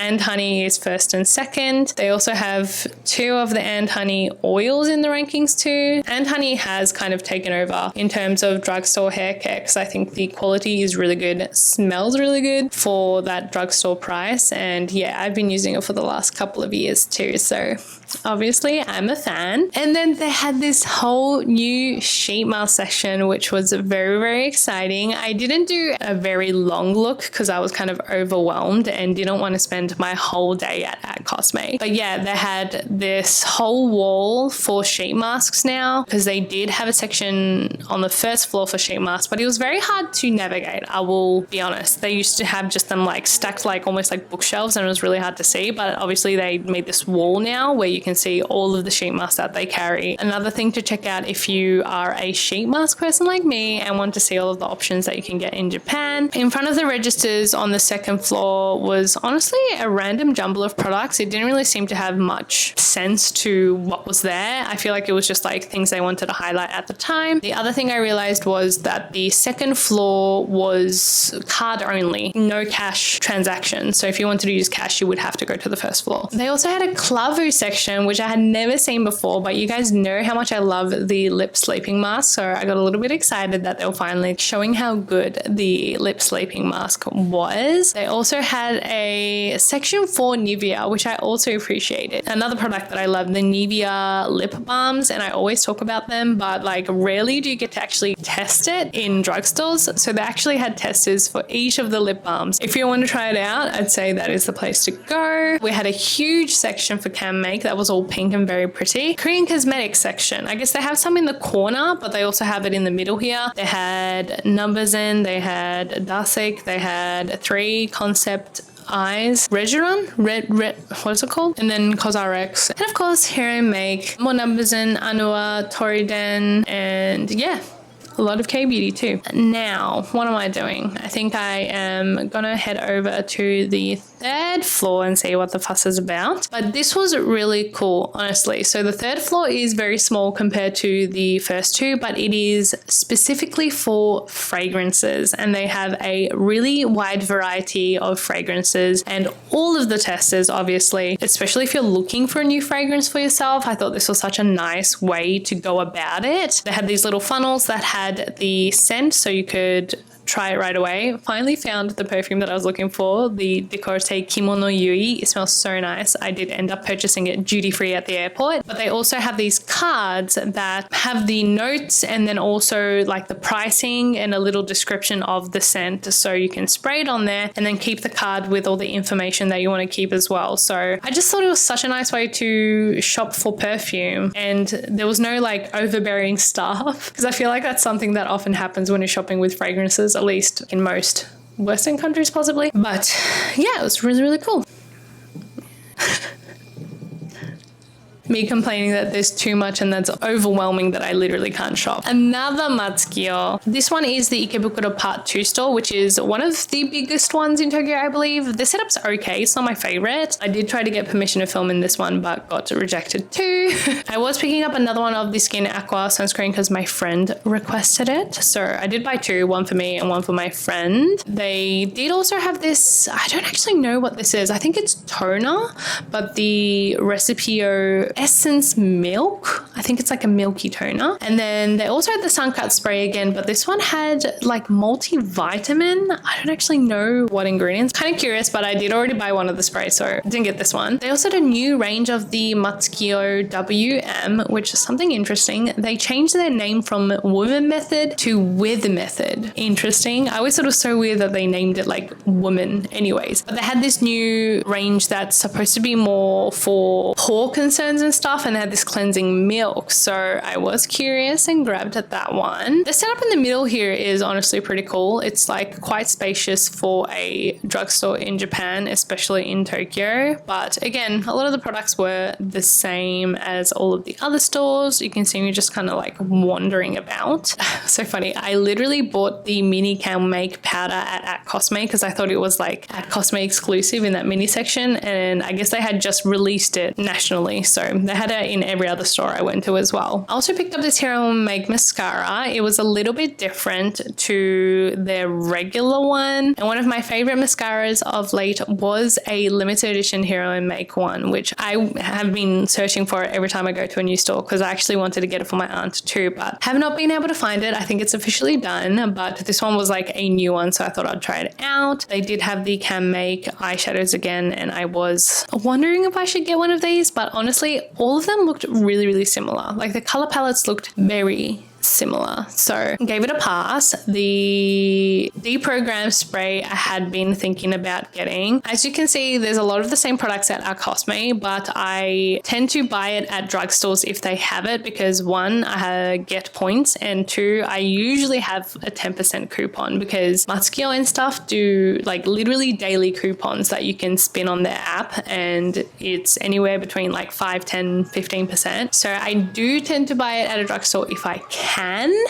And Honey is first and second. They also have 2 of the And Honey oils in the rankings too. And Honey has kind of taken over in terms of drugstore hair care, because I think the quality is really good. It smells really good for that drugstore price. And yeah, I've been using it for the last couple of years too. So obviously I'm a fan. And then they had this whole new sheet mask section, which was very exciting. I didn't do a very long look because I was kind of overwhelmed and didn't want to spend my whole day at COSME. But yeah, they had this whole wall for sheet masks now, because they did have a section on the first floor for sheet masks, but it was very hard to navigate, I will be honest. They used to have just them like stacked like almost like bookshelves, and it was really hard to see. But obviously they made this wall now where you can see all of the sheet masks that they carry. Another thing to check out if you are a sheet mask person like me and want to see all of the options that you can get in Japan. In front of the registers on the second floor was honestly a random jumble of products. It didn't really seem to have much sense to what was there. I feel like it was just like things they wanted to highlight at the time. The other thing I realized was that the second floor was card only, no cash transactions. So if you wanted to use cash, you would have to go to the first floor. They also had a Clavu section, which I had never seen before, but you guys know how much I love the lip sleeping mask. So I got a little bit excited that they were finally showing how good the lip sleeping mask was. They also had a section for Nivea, which I also appreciated. Another product that I love, the Nivea lip balms, and I always talk about them, but like rarely do you get to actually test it in drugstores. So they actually had testers for each of the lip balms. If you want to try it out, I'd say that is the place to go. We had a huge section for Can-Make that was all pink and very pretty. Korean cosmetics section. I guess they have some in the corner, but they also have it in the middle here. They had Numberzen, they had Dasik, they had 3 concept eyes, Regeron, red, what is it called? And then COSRX. And of course, Heroine Make, more Numberzen, Anua, Toriden, and yeah, a lot of K-beauty too. Now, what am I doing? I think I am gonna head over to the third floor and see what the fuss is about. But this was really cool, honestly. So the third floor is very small compared to the first 2, but it is specifically for fragrances, and they have a really wide variety of fragrances and all of the testers, obviously, especially if you're looking for a new fragrance for yourself. I thought this was such a nice way to go about it. They had these little funnels that had the scent, so you could try it right away. Finally found the perfume that I was looking for, the Decote Kimono Yui. It smells so nice. I did end up purchasing it duty free at the airport, but they also have these cards that have the notes and then also like the pricing and a little description of the scent. So you can spray it on there and then keep the card with all the information that you want to keep as well. So I just thought it was such a nice way to shop for perfume, and there was no like overbearing stuff, because I feel like that's something that often happens when you're shopping with fragrances, at least in most Western countries possibly. But yeah, it was really, really cool. Me complaining that there's too much and that's overwhelming that I literally can't shop. Another Matsukiyo. This one is the Ikebukuro Part 2 store, which is one of the biggest ones in Tokyo, I believe. The setup's okay. It's not my favorite. I did try to get permission to film in this one, but got rejected too. I was picking up another one of the Skin Aqua sunscreen because my friend requested it. So I did buy two, one for me and one for my friend. They did also have this, I don't actually know what this is. I think it's toner, but the Recipeo Essence Milk. I think it's like a milky toner. And then they also had the Sun Cut spray again, but this one had like multivitamin. I don't actually know what ingredients. Kind of curious, but I did already buy one of the sprays, so I didn't get this one. They also had a new range of the Matsukiyo WM, which is something interesting. They changed their name from Woman Method to With Method. Interesting. I always thought it was so weird that they named it like woman anyways. But they had this new range that's supposed to be more for pore concerns and stuff, and they had this cleansing milk. So I was curious and grabbed at that one. The setup in the middle here is honestly pretty cool. It's like quite spacious for a drugstore in Japan, especially in Tokyo. But again, a lot of the products were the same as all of the other stores. You can see me just kind of like wandering about. So funny. I literally bought the mini Can Make powder at KOSE because I thought it was like at KOSE exclusive in that mini section, and I guess they had just released it nationally. So they had it in every other store I went to as well. I also picked up this Heroine Make mascara. It was a little bit different to their regular one. And one of my favorite mascaras of late was a limited edition Heroine Make one, which I have been searching for every time I go to a new store because I actually wanted to get it for my aunt too, but have not been able to find it. I think it's officially done, but this one was like a new one, so I thought I'd try it out. They did have the Can Make eyeshadows again, and I was wondering if I should get one of these, but honestly, all of them looked really, really similar. Like the color palettes looked very similar, so gave it a pass. The deprogram spray I had been thinking about getting. As you can see, there's a lot of the same products at KOSE, but I tend to buy it at drugstores if they have it because one, I get points, and two, I usually have a 10% coupon because Matsukiyo and stuff do like literally daily coupons that you can spin on their app, and it's anywhere between like 5, 10, 15%. So I do tend to buy it at a drugstore if I can,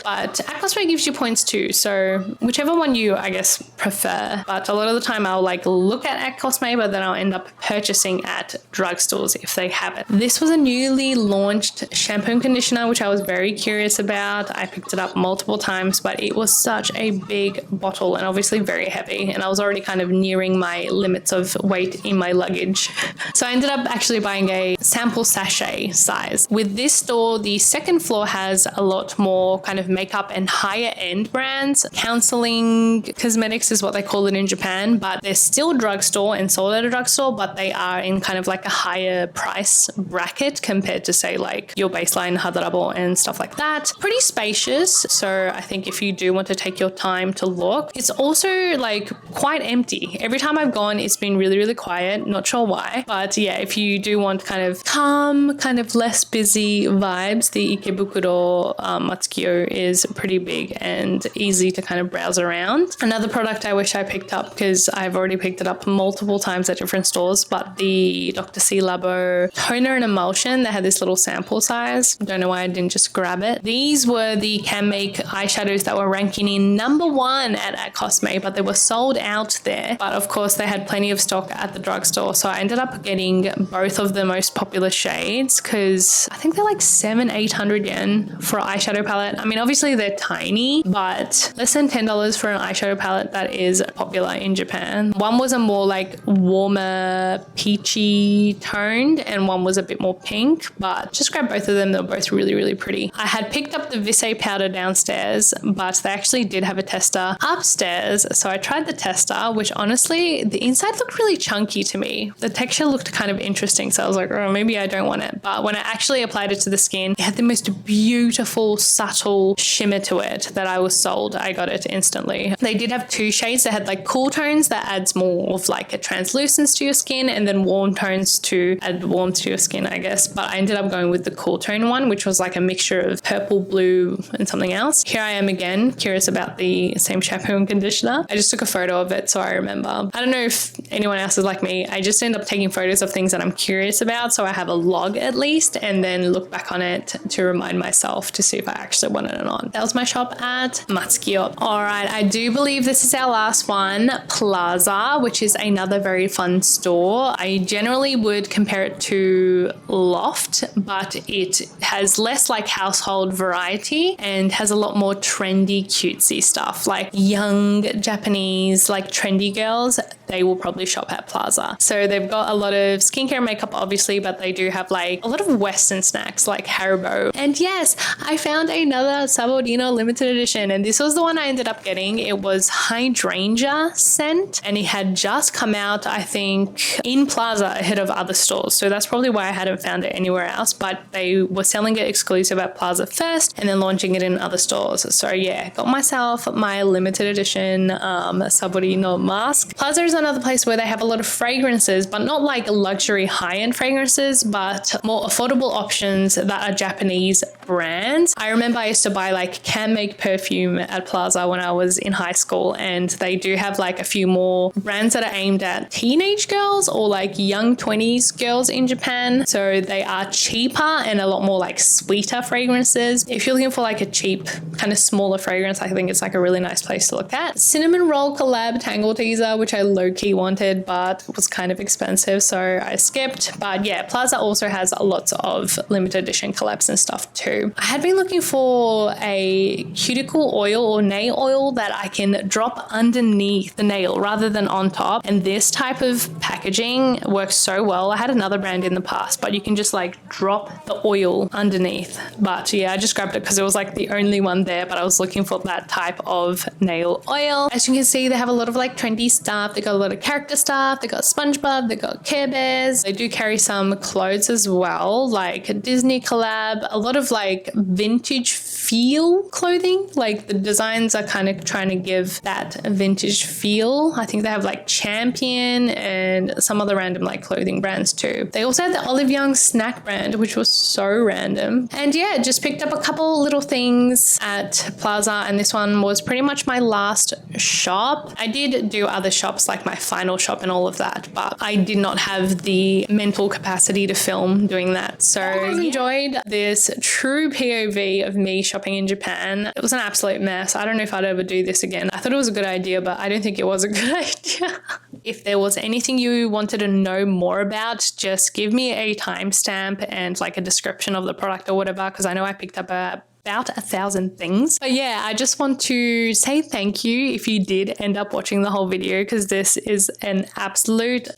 but at KOSE gives you points too, so whichever one you I guess prefer. But a lot of the time I'll like look at KOSE, but then I'll end up purchasing at drugstores if they have it. This was a newly launched shampoo and conditioner which I was very curious about. I picked it up multiple times, but it was such a big bottle and obviously very heavy, and I was already kind of nearing my limits of weight in my luggage. So I ended up actually buying a sample sachet size. With this store, the second floor has a lot more kind of makeup and higher end brands. Counseling cosmetics is what they call it in Japan, but they're still drugstore and sold at a drugstore, but they are in kind of like a higher price bracket compared to say like your baseline Hadarabo and stuff like that. Pretty spacious, so I think if you do want to take your time to look, it's also like quite empty. Every time I've gone, it's been really, really quiet. Not sure why, but yeah, if you do want kind of calm, kind of less busy vibes, the Ikebukuro Matsukiyo is pretty big and easy to kind of browse around. Another product I wish I picked up because I've already picked it up multiple times at different stores, but the Dr. C Labo toner and emulsion, they had this little sample size. Don't know why I didn't just grab it. These were the Can Make eyeshadows that were ranking in #1 at KOSE, but they were sold out there. But of course they had plenty of stock at the drugstore, so I ended up getting both of the most popular shades because I think they're like 700-800 yen for eyeshadow palette. I mean, obviously they're tiny, but less than $10 for an eyeshadow palette that is popular in Japan. One was a more like warmer peachy toned and one was a bit more pink, but just grab both of them. They're both really, really pretty. I had picked up the Visay powder downstairs, but they actually did have a tester upstairs. So I tried the tester, which honestly, the inside looked really chunky to me. The texture looked kind of interesting. So I was like, oh, maybe I don't want it. But when I actually applied it to the skin, it had the most beautiful, subtle shimmer to it that I was sold. I got it instantly. They did have two shades. They had like cool tones that adds more of like a translucence to your skin, and then warm tones to add warmth to your skin, I guess. But I ended up going with the cool tone one, which was like a mixture of purple, blue, and something else. Here I am again, curious about the same shampoo and conditioner. I just took a photo of it so I remember. I don't know if anyone else is like me. I just end up taking photos of things that I'm curious about, so I have a log at least, and then look back on it to remind myself to see if I actually want it or not. That was my shop at Matsukiyo. All right, I do believe this is our last one, Plaza, which is another very fun store. I generally would compare it to Loft, but it has less like household variety and has a lot more trendy, cutesy stuff, like young Japanese, like trendy girls. They will probably shop at Plaza. So they've got a lot of skincare and makeup, obviously, but they do have like a lot of Western snacks like Haribo. And yes, I found another Saborino limited edition, and this was the one I ended up getting. It was Hydrangea scent, and it had just come out, I think, in Plaza ahead of other stores. So that's probably why I hadn't found it anywhere else, but they were selling it exclusive at Plaza first and then launching it in other stores. So yeah, got myself my limited edition Saborino mask. Plaza is another place where they have a lot of fragrances, but not like luxury high-end fragrances, but more affordable options that are Japanese brands. I remember I used to buy like Can Make perfume at Plaza when I was in high school, and they do have like a few more brands that are aimed at teenage girls or like young 20s girls in Japan. So they are cheaper and a lot more like sweeter fragrances. If you're looking for like a cheap kind of smaller fragrance, I think it's like a really nice place to look at. Cinnamon Roll Collab Tangle Teaser, which I low-key wanted, but was kind of expensive, so I skipped. But yeah, Plaza also has lots of limited edition collabs and stuff too. I had been looking for a cuticle oil or nail oil that I can drop underneath the nail rather than on top, and this type of packaging works so well. I had another brand in the past, but you can just like drop the oil underneath. But yeah, I just grabbed it because it was like the only one there, but I was looking for that type of nail oil. As you can see, they have a lot of like trendy stuff. They got a lot of character stuff. They got SpongeBob, they got Care Bears. They do carry some clothes as well, like a Disney collab, a lot of like vintage feel clothing. Like the designs are kind of trying to give that vintage feel. I think they have like Champion and some other random like clothing brands too. They also had the Olive Young snack brand, which was so random. And yeah, just picked up a couple little things at Plaza, and this one was pretty much my last shop. I did do other shops like my final shop and all of that, but I did not have the mental capacity to film doing that. So I enjoyed this true POV of me shopping in Japan. It was an absolute mess. I don't know if I'd ever do this again. I thought it was a good idea, but I don't think it was a good idea. If there was anything you wanted to know more about, just give me a timestamp and like a description of the product or whatever, because I know I picked up about 1,000 things. But yeah, I just want to say thank you if you did end up watching the whole video, because this is an absolute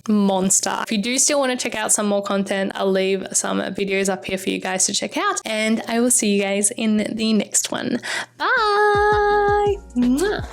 monster. If you do still want to check out some more content, I'll leave some videos up here for you guys to check out, and I will see you guys in the next one. Bye! Mwah.